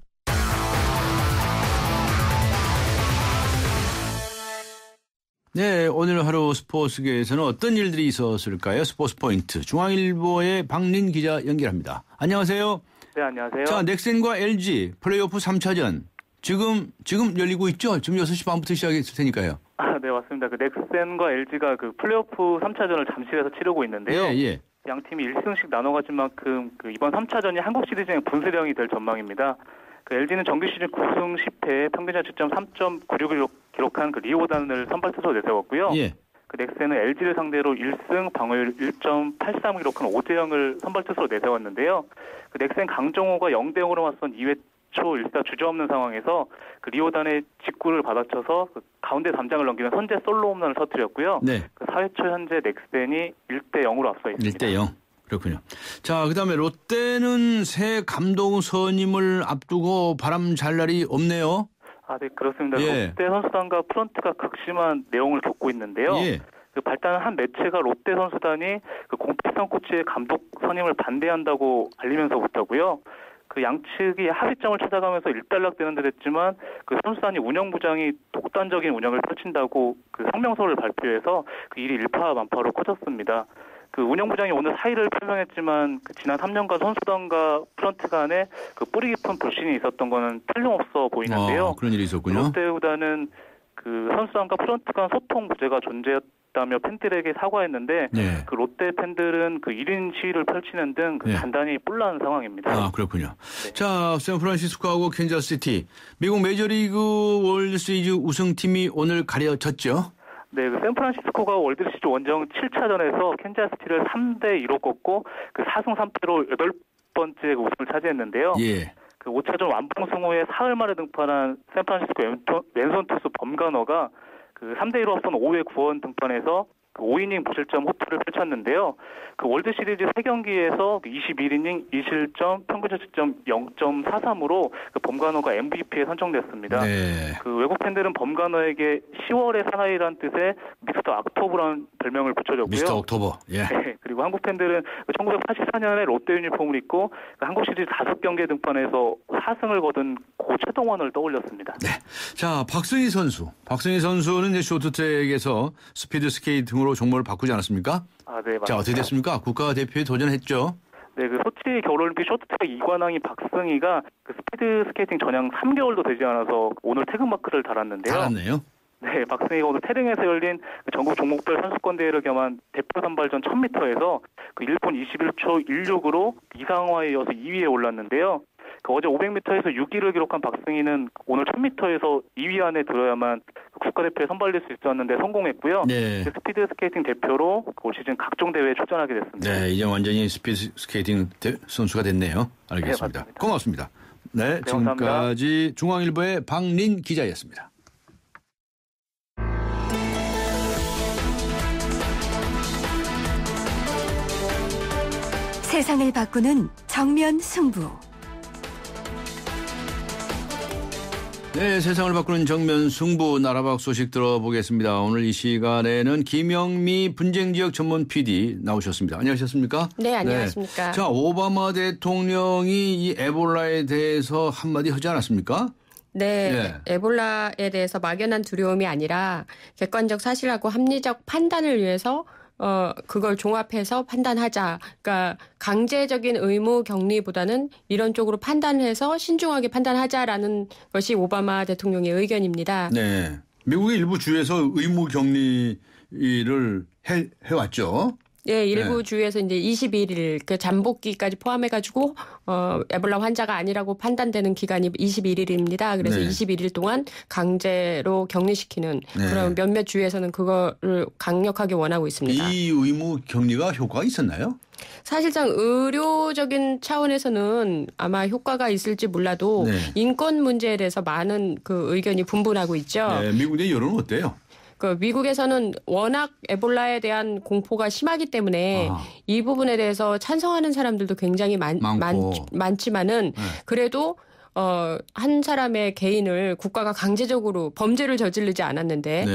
네, 오늘 하루 스포츠계에서는 어떤 일들이 있었을까요? 스포츠 포인트 중앙일보의 박린 기자 연결합니다. 안녕하세요.
네, 안녕하세요.
자, 넥센과 LG 플레이오프 3차전 지금 열리고 있죠? 지금 6시 반부터 시작했을 테니까요.
네, 맞습니다. 그 넥센과 LG가 그 플레이오프 3차전을 잠실에서 치르고 있는데요.
예.
양 팀이 1승씩 나눠 가진 만큼 그 이번 3차전이 한국 시리즈의 분수령이 될 전망입니다. 그 LG는 정규 시즌 9승 10패 평균 자책점 3.96을 기록한 그 리오단을 선발 투수로 내세웠고요.
예.
그 넥센은 LG를 상대로 1승 방어율 1.83을 기록한 오재영을 선발 투수로 내세웠는데요. 그 넥센 강정호가 0대0으로 맞선 2회 초 1사 주저없는 상황에서 그 리오단의 직구를 받아쳐서 그 가운데 담장을 넘기는 선제 솔로 홈런을 터뜨렸고요.
네.
그 4회 초 현재 넥센이 1대0으로 앞서 있습니다.
1대0. 그렇군요. 자, 그다음에 롯데는 새 감독 선임을 앞두고 바람 잘 날이 없네요.
아, 네, 그렇습니다.
예.
롯데 선수단과 프런트가 극심한 내용을 겪고 있는데요.
예.
그 발단한 한 매체가 롯데 선수단이 그 공필성 코치의 감독 선임을 반대한다고 알리면서부터고요. 그 양측이 합의점을 찾아가면서 일단락되는 듯 했지만 그 선수단이 운영부장이 독단적인 운영을 펼친다고 그 성명서를 발표해서 그 일이 일파만파로 커졌습니다. 그 운영부장이 오늘 사의를 표명했지만 그 지난 3년간 선수단과 프런트 간에 그 뿌리 깊은 불신이 있었던 거는 틀림없어 보이는데요.
그런 일이 있었군요.
롯데보다는 그 선수단과 프런트 간 소통 부재가 존재했다며 팬들에게 사과했는데
네.
그 롯데 팬들은 그 1인 시위를 펼치는 등 그
네.
단단히 뿔난 상황입니다.
아, 그렇군요. 네. 자, 샌프란시스코하고 캔자스시티 미국 메이저리그 월드시리즈 우승팀이 오늘 가려졌죠.
네, 그 샌프란시스코가 월드시리즈 원정 7차전에서 캔자스시티를 3대2로 꺾고 그 4승 3패로 8번째 우승을 차지했는데요.
예.
그 5차전 완봉승 후에 사흘 만에 등판한 샌프란시스코 왼손 투수 범가너가 그 3대1로 앞선 5회 9원 등판에서 5이닝 무실점 호투를 펼쳤는데요. 그 월드 시리즈 3경기에서 21이닝 2실점 평균 자책점 0.43으로 그 범간호가 MVP에 선정됐습니다. 네. 그 외국 팬들은 범간호에게 10월의 사나이라는 뜻의 미스터 악토버라는 별명을 붙여줬고요.
미스터 옥토버. 예.
네. 그리고 한국 팬들은 1984년에 롯데 유니폼을 입고 한국 시리즈 5경기에 등판해서 4승을 거둔 고 최동원을 떠올렸습니다.
네. 자, 박승희 선수. 박승희 선수는 이제 쇼트트랙에서 스피드 스케이팅 등으로 종목을 바꾸지 않았습니까?
아, 네, 맞습니다.
자, 어떻게 됐습니까? 국가대표에 도전했죠?
네, 그 소치 겨울올림픽 쇼트트랙 2관왕인 박승희가 그 스피드 스케이팅 전향 3개월도 되지 않아서 오늘 태극마크를 달았는데요.
달았네요.
네, 박승희가 오늘 태릉에서 열린 전국 종목별 선수권 대회를 겸한 대표 선발전 1000m에서 그 1분 21초 16으로 이상화에 이어서 2위에 올랐는데요. 그 어제 500m에서 6위를 기록한 박승희는 오늘 1000m에서 2위 안에 들어야만 국가대표에 선발될 수 있었는데 성공했고요. 네. 스피드 스케이팅 대표로 올 시즌 각종 대회에 출전하게 됐습니다.
네, 이제 완전히 스피드 스케이팅 선수가 됐네요. 알겠습니다. 네, 고맙습니다. 네, 지금까지 중앙일보의 박린 기자였습니다.
세상을 바꾸는 정면 승부.
네, 세상을 바꾸는 정면 승부 나라박 소식 들어보겠습니다. 오늘 이 시간에는 김영미 분쟁지역 전문 PD 나오셨습니다. 안녕하셨습니까?
네, 안녕하십니까.
네. 자, 오바마 대통령이 이 에볼라에 대해서 한마디 하지 않았습니까?
네, 에볼라에 대해서 막연한 두려움이 아니라 객관적 사실하고 합리적 판단을 위해서 그걸 종합해서 판단하자. 그러니까 강제적인 의무 격리보다는 이런 쪽으로 판단해서 신중하게 판단하자라는 것이 오바마 대통령의 의견입니다.
네. 미국의 일부 주에서 의무 격리를 해왔죠.
네, 일부 주에서 이제 21일 그 잠복기까지 포함해가지고 에볼라 환자가 아니라고 판단되는 기간이 21일입니다. 그래서 21일 동안 강제로 격리시키는 그런 몇몇 주에서는 그거를 강력하게 원하고 있습니다.
이 의무 격리가 효과가 있었나요?
사실상 의료적인 차원에서는 아마 효과가 있을지 몰라도 인권 문제에 대해서 많은 그 의견이 분분하고 있죠.
네, 미국의 여론은 어때요?
그 미국에서는 워낙 에볼라에 대한 공포가 심하기 때문에 이 부분에 대해서 찬성하는 사람들도 굉장히 많지만은 그래도 한 사람의 개인을 국가가 강제적으로 범죄를 저지르지 않았는데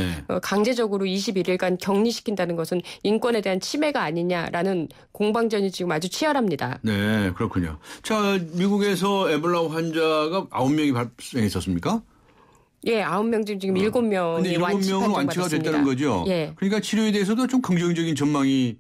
강제적으로 21일간 격리시킨다는 것은 인권에 대한 침해가 아니냐라는 공방전이 지금 아주 치열합니다.
네, 그렇군요. 자, 미국에서 에볼라 환자가 9명이 발생했었습니까?
예, 9명 중 지금 7명이
근데 7명은 완치가 됐다는 거죠?
예.
그러니까 치료에 대해서도 좀 긍정적인 전망이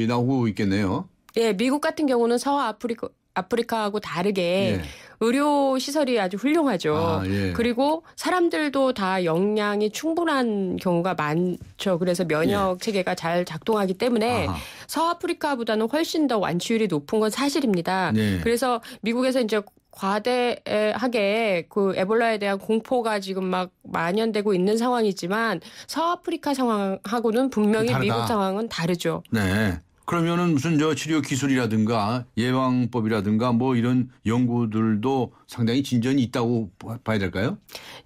나오고 있겠네요.
예, 미국 같은 경우는 서아프리카하고 다르게 의료 시설이 아주 훌륭하죠. 그리고 사람들도 다 역량이 충분한 경우가 많죠. 그래서 면역 체계가 잘 작동하기 때문에 서아프리카보다는 훨씬 더 완치율이 높은 건 사실입니다. 그래서 미국에서 이제 과대하게 그 에볼라에 대한 공포가 지금 막 만연되고 있는 상황이지만 서아프리카 상황하고는 분명히 다르다. 미국 상황은 다르죠.
네. 그러면은 무슨 치료 기술이라든가 예방법이라든가 뭐 이런 연구들도 상당히 진전이 있다고 봐야 될까요?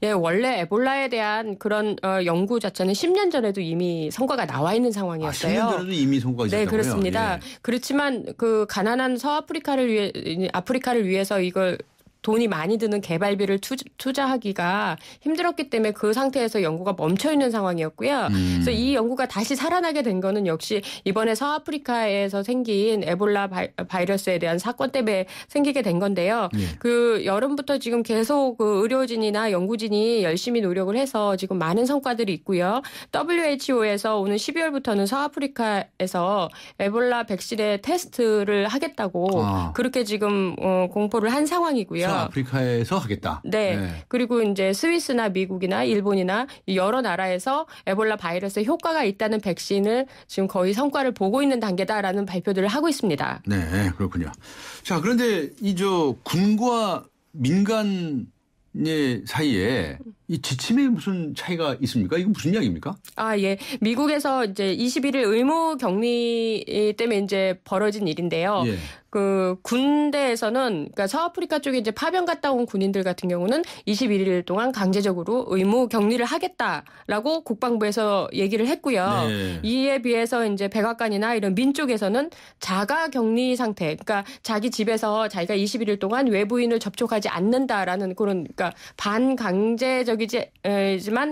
예, 원래 에볼라에 대한 그런 연구 자체는 10년 전에도 이미 성과가 나와 있는 상황이었어요.
10년 전에도 이미 성과가 있었다고요?
네, 그렇습니다. 그렇지만 그 가난한 아프리카를 위해서 이걸 돈이 많이 드는 개발비를 투자하기가 힘들었기 때문에 그 상태에서 연구가 멈춰 있는 상황이었고요. 그래서 이 연구가 다시 살아나게 된 거는 역시 이번에 서아프리카에서 생긴 에볼라 바이러스에 대한 사건 때문에 생기게 된 건데요. 그 여름부터 지금 계속 그 의료진이나 연구진이 열심히 노력을 해서 지금 많은 성과들이 있고요. WHO에서 오는 12월부터는 서아프리카에서 에볼라 백신의 테스트를 하겠다고 그렇게 지금 공포를 한 상황이고요.
아프리카에서 하겠다.
네. 그리고 이제 스위스나 미국이나 일본이나 여러 나라에서 에볼라 바이러스에 효과가 있다는 백신을 지금 거의 성과를 보고 있는 단계다라는 발표들을 하고 있습니다.
네, 그렇군요. 자, 그런데 군과 민간의 사이에 이 지침에 무슨 차이가 있습니까? 이거 무슨 이야기입니까?
예. 미국에서 이제 21일 의무 격리 때문에 이제 벌어진 일인데요. 그 군대에서는 그러니까 서아프리카 쪽에 이제 파병 갔다 온 군인들 같은 경우는 21일 동안 강제적으로 의무 격리를 하겠다라고 국방부에서 얘기를 했고요. 네. 이에 비해서 이제 백악관이나 이런 민쪽에서는 자가 격리 상태, 그러니까 자기 집에서 자기가 21일 동안 외부인을 접촉하지 않는다라는 그런 그러니까 반강제적이지만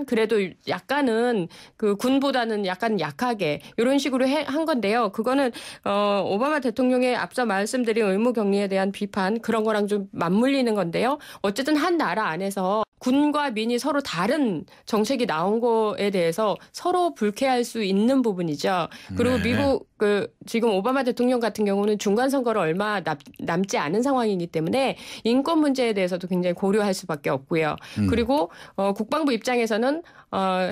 그래도 약간은 그 군보다는 약간 약하게 이런 식으로 한 건데요. 그거는 오바마 대통령의 앞서 말씀드린 의무격리에 대한 비판 그런 거랑 좀 맞물리는 건데요. 어쨌든 한 나라 안에서 군과 민이 서로 다른 정책이 나온 거에 대해서 서로 불쾌할 수 있는 부분이죠. 그리고 네. 미국 지금 오바마 대통령 같은 경우는 중간 선거를 얼마 남지 않은 상황이기 때문에 인권 문제에 대해서도 굉장히 고려할 수밖에 없고요. 그리고 국방부 입장에서는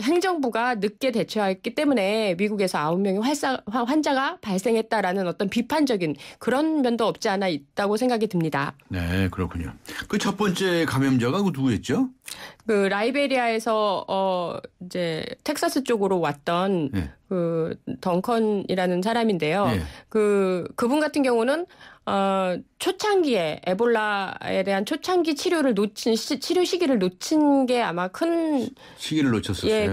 행정부가 늦게 대처했기 때문에 미국에서 9명의 환자가 발생했다라는 어떤 비판적인 그런 면도 없지 않아 있다고 생각이 듭니다.
네, 그렇군요. 그 첫 번째 감염자가 누구였죠?
그 라이베리아에서 이제 텍사스 쪽으로 왔던 네. 그 덩컨이라는 사람인데요. 네. 그분 같은 경우는 초창기에 에볼라에 대한 초창기 치료 시기를 놓친 게 아마 큰
시기를 놓쳤었어요.
예,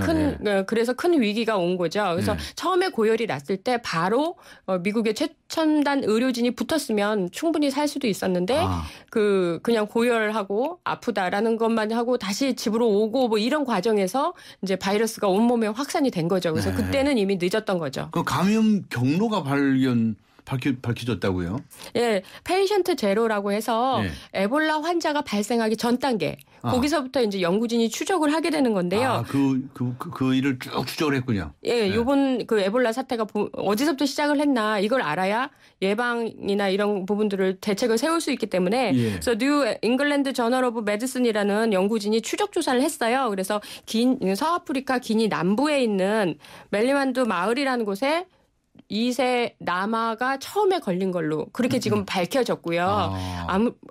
그래서 큰 위기가 온 거죠. 그래서 처음에 고열이 났을 때 바로 미국의 최첨단 의료진이 붙었으면 충분히 살 수도 있었는데 그냥 고열하고 아프다라는 것만 하고 다시 집으로 오고 뭐 이런 과정에서 이제 바이러스가 온몸에 확산이 된 거죠. 그래서 그때는 이미 늦었던 거죠.
그 감염 경로가 밝혀졌다고요?
예, 페이션트 제로라고 해서 네. 에볼라 환자가 발생하기 전 단계. 거기서부터 이제 연구진이 추적을 하게 되는 건데요.
그 일을 쭉 추적을 했군요.
예, 네. 요번 그 에볼라 사태가 어디서부터 시작을 했나 이걸 알아야 예방이나 이런 부분들을 대책을 세울 수 있기 때문에 그래서 뉴 잉글랜드 저널 오브 메디슨이라는 연구진이 추적 조사를 했어요. 그래서 서아프리카 기니 남부에 있는 멜리만두 마을이라는 곳에 2세 남아가 처음에 걸린 걸로 그렇게 지금 밝혀졌고요.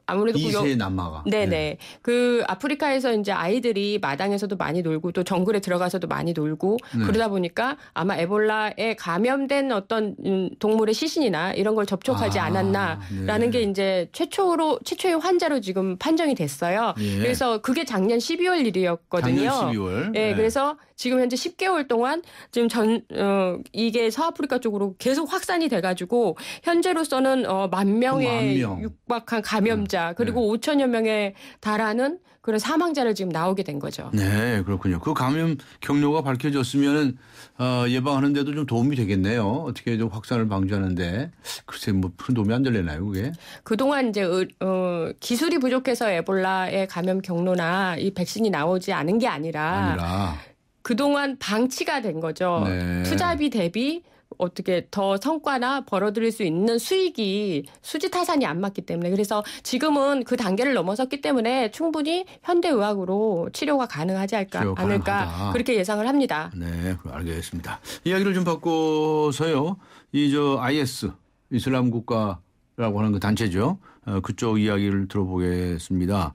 아무래도
2세 남아가.
네네. 네. 그 아프리카에서 이제 아이들이 마당에서도 많이 놀고 또 정글에 들어가서도 많이 놀고 그러다 보니까 아마 에볼라에 감염된 어떤 동물의 시신이나 이런 걸 접촉하지 않았나라는 게 이제 최초의 환자로 지금 판정이 됐어요. 그래서 그게 작년 12월 일이었거든요.
작년 12월.
네. 그래서 지금 현재 10개월 동안 지금 이게 서아프리카 쪽으로 계속 확산이 돼가지고 현재로서는 10,000명에 육박한 감염자 그리고 5천여 명에 달하는 그런 사망자를 지금 나오게 된 거죠.
네, 그렇군요. 그 감염 경로가 밝혀졌으면 예방하는 데도 좀 도움이 되겠네요. 어떻게 좀 확산을 방지하는데 글쎄 뭐 큰 도움이 안 되려나요, 그게?
그동안 이제 기술이 부족해서 에볼라의 감염 경로나 이 백신이 나오지 않은 게 아니라 그동안 방치가 된 거죠. 네. 투자비 대비 어떻게 더 성과나 벌어들일 수 있는 수익이 수지타산이 안 맞기 때문에 그래서 지금은 그 단계를 넘어섰기 때문에 충분히 현대의학으로 치료가 가능하지 않을까 그렇게 예상을 합니다.
네, 알겠습니다. 이야기를 좀 바꿔서요. IS 이슬람 국가라고 하는 그 단체죠. 그쪽 이야기를 들어보겠습니다.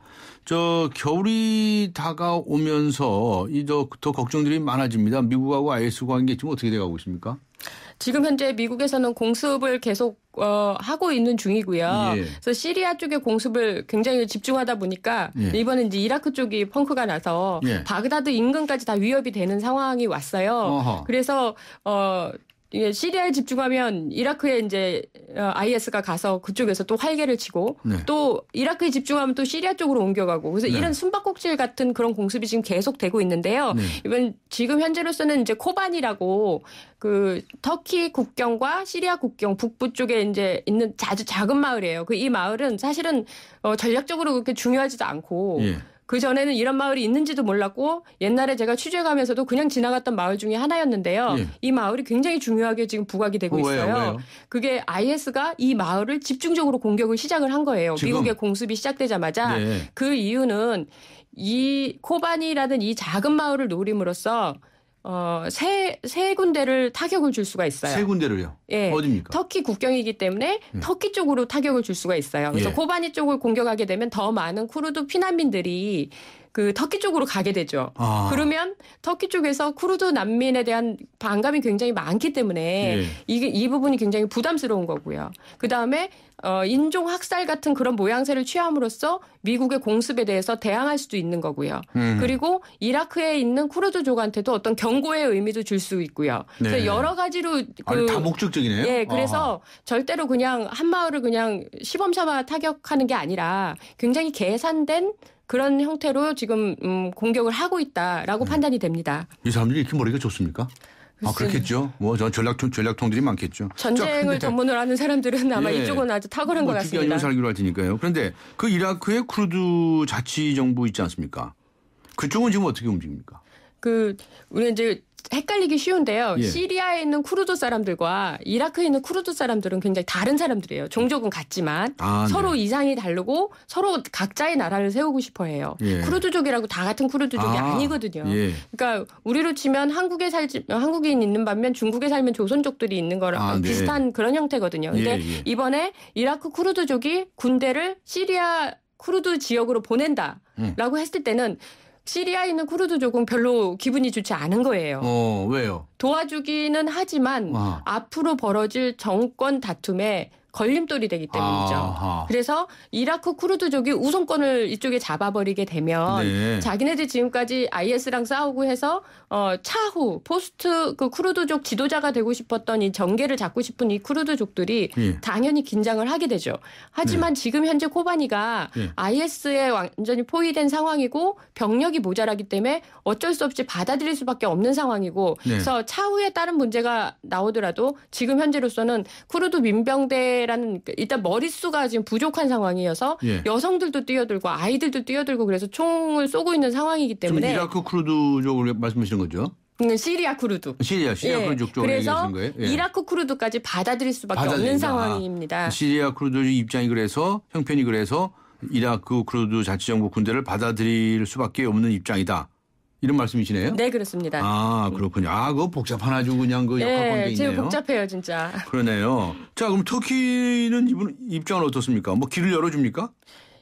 겨울이 다가오면서 더 걱정들이 많아집니다. 미국하고 IS 관계 지금 어떻게 돼가고 있습니까?
지금 현재 미국에서는 공습을 계속 하고 있는 중이고요. 그래서 시리아 쪽에 공습을 굉장히 집중하다 보니까 이번에 이제 이라크 쪽이 펑크가 나서 바그다드 인근까지 다 위협이 되는 상황이 왔어요. 그래서 시리아에 집중하면 이라크에 이제 IS가 가서 그쪽에서 또 활개를 치고 또 이라크에 집중하면 또 시리아 쪽으로 옮겨가고 그래서 이런 숨바꼭질 같은 그런 공습이 지금 계속되고 있는데요. 이번 지금 현재로서는 이제 코반이라고 그 터키 국경과 시리아 국경 북부 쪽에 이제 있는 아주 작은 마을이에요. 이 마을은 사실은 전략적으로 그렇게 중요하지도 않고 그 전에는 이런 마을이 있는지도 몰랐고 옛날에 제가 취재 가면서도 그냥 지나갔던 마을 중에 하나였는데요. 이 마을이 굉장히 중요하게 지금 부각이 되고 있어요. 왜요? 그게 IS가 이 마을을 집중적으로 공격을 시작을 한 거예요. 지금? 미국의 공습이 시작되자마자 그 이유는 이 코바니라는 이 작은 마을을 노림으로써 세 군데를 타격을 줄 수가 있어요.
세 군데를요?
예.
어디입니까?
터키 국경이기 때문에 터키 쪽으로 타격을 줄 수가 있어요. 그래서 코바니 쪽을 공격하게 되면 더 많은 쿠르드 피난민들이 그 터키 쪽으로 가게 되죠. 그러면 터키 쪽에서 쿠르드 난민에 대한 반감이 굉장히 많기 때문에 이 부분이 굉장히 부담스러운 거고요. 그다음에 인종 학살 같은 그런 모양새를 취함으로써 미국의 공습에 대해서 대항할 수도 있는 거고요. 그리고 이라크에 있는 쿠르드족한테도 어떤 경고의 의미도 줄 수 있고요. 그래서 여러 가지로
다 목적적이네요.
예, 그래서 절대로 그냥 한 마을을 그냥 시범삼아 타격하는 게 아니라 굉장히 계산된 그런 형태로 지금 공격을 하고 있다라고 판단이 됩니다.
이 사람들이 이렇게 머리가 좋습니까? 그렇겠죠. 뭐 전략통들이 많겠죠.
전쟁을 전문으로 하는 사람들은 아마 이쪽은 아주 탁월한 것 같습니다.
죽이 아니면 살기로 할 테니까요. 그런데 그 이라크의 쿠르드 자치정부 있지 않습니까? 그쪽은 지금 어떻게 움직입니까?
우리 이제 헷갈리기 쉬운데요. 시리아에 있는 쿠르드 사람들과 이라크에 있는 쿠르드 사람들은 굉장히 다른 사람들이에요. 종족은 같지만 서로 이상이 다르고 서로 각자의 나라를 세우고 싶어해요. 쿠르드족이라고 다 같은 쿠르드족이 아니거든요. 그러니까 우리로 치면 한국인 있는 반면 중국에 살면 조선족들이 있는 거랑 비슷한 그런 형태거든요. 근데 이번에 이라크 쿠르드족이 군대를 시리아 쿠르드 지역으로 보낸다라고 했을 때는 시리아에 있는 쿠르드족은 별로 기분이 좋지 않은 거예요.
왜요?
도와주기는 하지만 앞으로 벌어질 정권 다툼에 걸림돌이 되기 때문이죠. 그래서 이라크 쿠르드족이 우선권을 이쪽에 잡아버리게 되면 자기네들 지금까지 IS랑 싸우고 해서 차후 포스트 그 쿠르드족 지도자가 되고 싶었던 이 전개를 잡고 싶은 이 쿠르드족들이 당연히 긴장을 하게 되죠. 하지만 지금 현재 코바니가 IS에 완전히 포위된 상황이고 병력이 모자라기 때문에 어쩔 수 없이 받아들일 수밖에 없는 상황이고 그래서 차후에 다른 문제가 나오더라도 지금 현재로서는 쿠르드 민병대 라는 일단 머릿수가 지금 부족한 상황이어서 여성들도 뛰어들고 아이들도 뛰어들고 그래서 총을 쏘고 있는 상황이기 때문에
이라크 쿠르드족을 말씀하시는 거죠?
시리아 쿠르드.
시리아 쿠르드 쪽으로 얘기하시는 거예요?
그래서 이라크 쿠르드까지 받아들일 수밖에 없는 상황입니다.
시리아 쿠르드 입장이 그래서 형편이 그래서 이라크 쿠르드 자치정부 군대를 받아들일 수밖에 없는 입장이다. 이런 말씀이시네요?
네, 그렇습니다.
그렇군요. 그거 복잡한 아주 그냥 그 역할 관계 있네요.
제일 복잡해요, 진짜.
그러네요. 자, 그럼 터키는 입장은 어떻습니까? 뭐 길을 열어줍니까?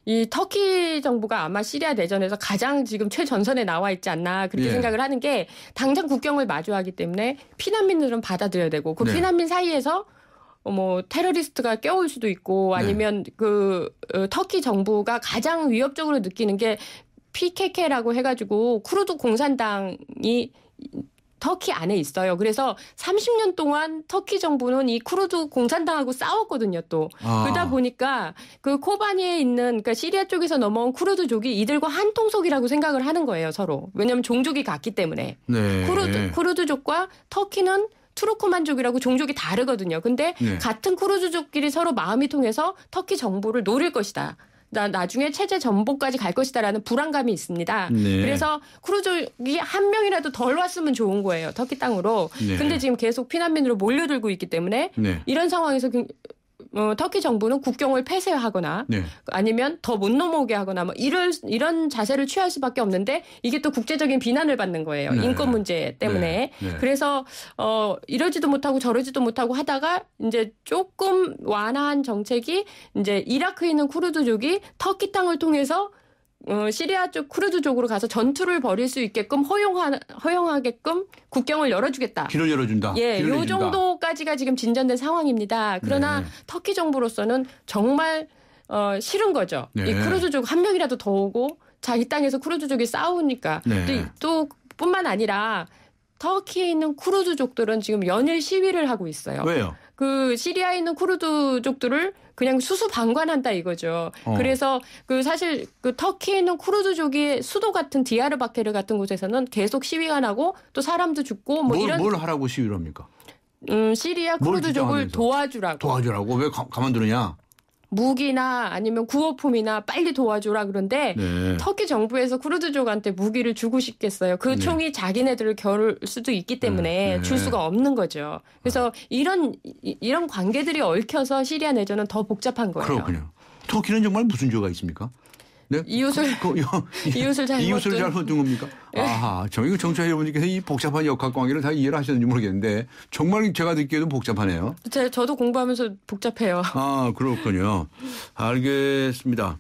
이 터키 정부가 아마 시리아 내전에서 가장 지금 최전선에 나와 있지 않나 그렇게 생각을 하는 게 당장 국경을 마주하기 때문에 피난민들은 받아들여야 되고 그 피난민 사이에서 뭐 테러리스트가 껴올 수도 있고 아니면 터키 정부가 가장 위협적으로 느끼는 게 PKK라고 해가지고 쿠르드 공산당이 터키 안에 있어요. 그래서 30년 동안 터키 정부는 이 쿠르드 공산당하고 싸웠거든요. 또 그러다 보니까 그 코바니에 있는 그러니까 시리아 쪽에서 넘어온 쿠르드족이 이들과 한 통속이라고 생각을 하는 거예요. 서로. 왜냐하면 종족이 같기 때문에. 쿠르드족과 터키는 투르크만족이라고 종족이 다르거든요. 근데 같은 쿠르드족끼리 서로 마음이 통해서 터키 정부를 노릴 것이다. 나중에 체제 전복까지 갈 것이다라는 불안감이 있습니다. 그래서 쿠르드족이 한 명이라도 덜 왔으면 좋은 거예요. 터키 땅으로. 근데 지금 계속 피난민으로 몰려들고 있기 때문에 이런 상황에서 터키 정부는 국경을 폐쇄하거나 아니면 더 못 넘어오게 하거나 뭐 이런 자세를 취할 수밖에 없는데 이게 또 국제적인 비난을 받는 거예요. 인권 문제 때문에. 그래서 이러지도 못하고 저러지도 못하고 하다가 이제 조금 완화한 정책이 이제 이라크에 있는 쿠르드족이 터키 땅을 통해서 시리아 쪽 쿠르드족으로 가서 전투를 벌일 수 있게끔 허용하게끔 국경을 열어주겠다.
길을 열어준다.
이 정도까지가 지금 진전된 상황입니다. 그러나 터키 정부로서는 정말 싫은 거죠. 이 쿠르드족 한 명이라도 더 오고 자기 땅에서 쿠르드족이 싸우니까. 또 뿐만 아니라 터키에 있는 쿠르드족들은 지금 연일 시위를 하고 있어요.
왜요?
그 시리아에 있는 쿠르드족들을 그냥 수수방관한다 이거죠. 그래서 사실 터키에 있는 쿠르드족이 수도 같은 디야르바케르 같은 곳에서는 계속 시위가 나고 또 사람도 죽고
뭘 하라고 시위를 합니까?
시리아 쿠르드족을
도와주라고 왜 가만두느냐?
무기나 아니면 구호품이나 빨리 도와줘라 그런데 터키 정부에서 쿠르드족한테 무기를 주고 싶겠어요. 그 총이 자기네들을 겨룰 수도 있기 때문에 줄 수가 없는 거죠. 그래서 이런 관계들이 얽혀서 시리아 내전은 더 복잡한 거예요.
그렇군요. 터키는 정말 무슨 죄가 있습니까? 네?
이웃을
잘못 둔 겁니까? 저희 청취자 여러분들께서 이 복잡한 역학 관계를 다 이해를 하셨는지 모르겠는데 정말 제가 듣기에도 복잡하네요.
저도 공부하면서 복잡해요.
그렇군요. 알겠습니다.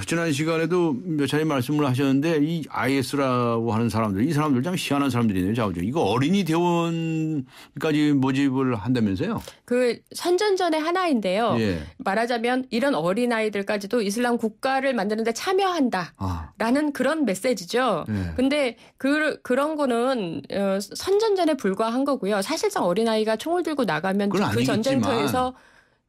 지난 시간에도 몇 차례 말씀을 하셨는데 이 IS라고 하는 사람들, 이 사람들 참 희한한 사람들이네요. 자오죠. 이거 어린이 대원까지 모집을 한다면서요? 그
선전전의 하나인데요.
예.
말하자면 이런 어린아이들까지도 이슬람 국가를 만드는데 참여한다라는 그런 메시지죠.
예.
근데 그런 거는 선전전에 불과한 거고요. 사실상 어린아이가 총을 들고 나가면 그 전쟁터에서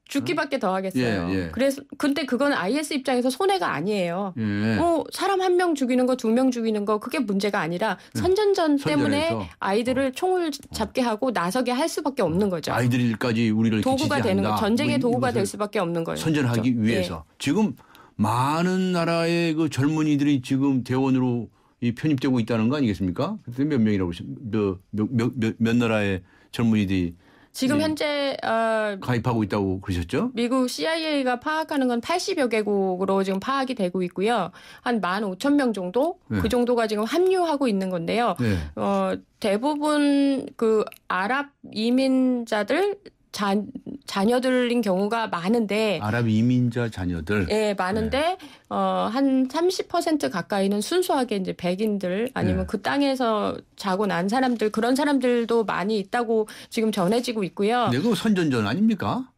죽기밖에 더 하겠어요.
예.
그래서 근데 그건 IS 입장에서 손해가 아니에요.
예.
사람 1명 죽이는 거, 2명 죽이는 거 그게 문제가 아니라 선전전 때문에 아이들을 총을 잡게 하고 나서게 할 수밖에 없는 거죠.
아이들까지 우리를
도구가 되는 거, 전쟁의 도구가 될 수밖에 없는 거예요.
선전하기
그렇죠?
위해서. 지금 많은 나라의 그 젊은이들이 지금 대원으로 편입되고 있다는 거 아니겠습니까? 그때 몇 명이라고 몇 나라의 젊은이들이
지금 현재
가입하고 있다고 그러셨죠?
미국 CIA가 파악하는 건 80여 개국으로 지금 파악이 되고 있고요. 한 15,000명 정도?
네.
그 정도가 지금 합류하고 있는 건데요.
네.
대부분 그 아랍 이민자들 자녀들인 경우가 많은데
아랍 이민자 자녀들
예, 많은데 한 30% 가까이는 순수하게 이제 백인들 아니면 그 땅에서 자고 난 사람들 그런 사람들도 많이 있다고 지금 전해지고 있고요.
네, 그 선전전 아닙니까?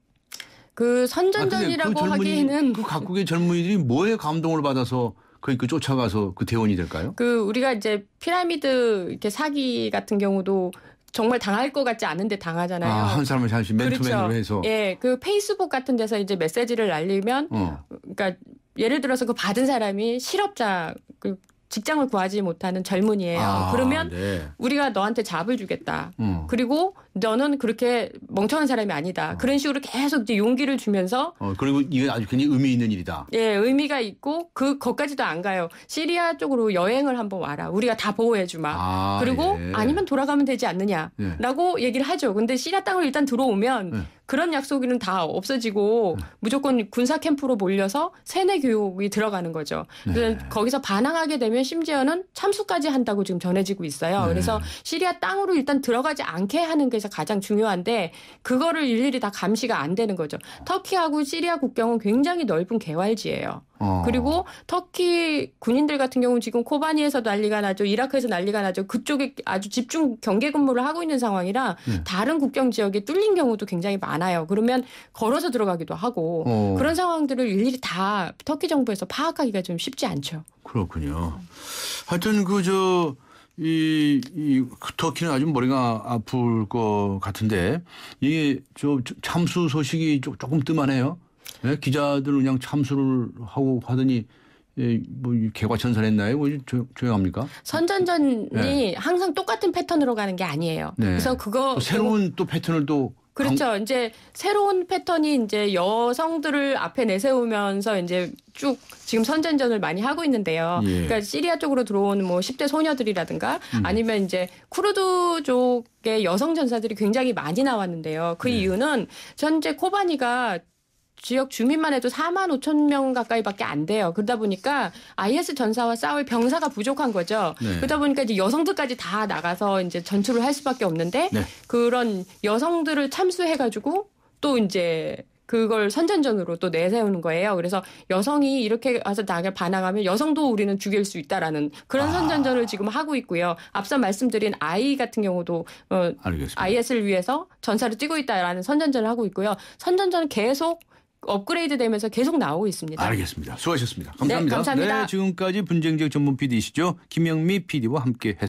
그 선전전이라고 하기에는
그 각국의 젊은이들이 뭐에 감동을 받아서 그 쫓아가서 그 대원이 될까요?
그 우리가 이제 피라미드 이렇게 사기 같은 경우도 정말 당할 것 같지 않은데 당하잖아요.
한 사람을 잠시 맨투맨으로
그렇죠.
해서.
예, 그 페이스북 같은 데서 이제 메시지를 날리면, 그러니까 예를 들어서 그 받은 사람이 실업자, 그 직장을 구하지 못하는 젊은이에요. 그러면 우리가 너한테 잡을 주겠다. 그리고 너는 그렇게 멍청한 사람이 아니다. 그런 식으로 계속 이제 용기를 주면서.
그리고 이게 아주 굉장히 의미 있는 일이다.
예, 의미가 있고 거기까지도 안 가요. 시리아 쪽으로 여행을 한번 와라. 우리가 다 보호해 주마. 그리고 아니면 돌아가면 되지 않느냐라고 얘기를 하죠. 근데 시리아 땅을 일단 들어오면 그런 약속은 다 없어지고 무조건 군사 캠프로 몰려서 세뇌 교육이 들어가는 거죠. 그래서 거기서 반항하게 되면 심지어는 참수까지 한다고 지금 전해지고 있어요. 그래서 시리아 땅으로 일단 들어가지 않게 하는 게 가장 중요한데 그거를 일일이 다 감시가 안 되는 거죠. 터키하고 시리아 국경은 굉장히 넓은 개활지예요. 그리고 터키 군인들 같은 경우는 지금 코바니에서 난리가 나죠. 이라크에서 난리가 나죠. 그쪽에 아주 집중 경계 근무를 하고 있는 상황이라 다른 국경 지역에 뚫린 경우도 굉장히 많아요. 그러면 걸어서 들어가기도 하고 그런 상황들을 일일이 다 터키 정부에서 파악하기가 좀 쉽지 않죠.
그렇군요. 하여튼 터키는 아주 머리가 아플 것 같은데 이게 참수 소식이 조금 뜸하네요. 네? 기자들 그냥 참수를 하고 하더니 뭐 개과천선했나요? 뭐 조용합니까?
선전전이 항상 똑같은 패턴으로 가는 게 아니에요. 그래서
새로운 또 패턴을 또
그렇죠. 이제 새로운 패턴이 이제 여성들을 앞에 내세우면서 이제 쭉 지금 선전전을 많이 하고 있는데요. 그러니까 시리아 쪽으로 들어온 뭐 10대 소녀들이라든가 아니면 이제 쿠르드족의 여성 전사들이 굉장히 많이 나왔는데요. 그 이유는 현재 코바니가 지역 주민만 해도 45,000명 가까이밖에 안 돼요. 그러다 보니까 IS 전사와 싸울 병사가 부족한 거죠. 그러다 보니까 이제 여성들까지 다 나가서 이제 전투를 할 수밖에 없는데 그런 여성들을 참수해가지고 또 이제 그걸 선전전으로 또 내세우는 거예요. 그래서 여성이 이렇게 와서 나게 반항하면 여성도 우리는 죽일 수 있다라는 그런 선전전을 지금 하고 있고요. 앞서 말씀드린 I 같은 경우도 IS를 위해서 전사를 뛰고 있다라는 선전전을 하고 있고요. 선전전은 계속 업그레이드 되면서 계속 나오고 있습니다.
알겠습니다. 수고하셨습니다. 감사합니다.
네, 감사합니다.
네, 지금까지 분쟁지역 전문 PD이시죠. 김영미 PD와 함께 했습니다.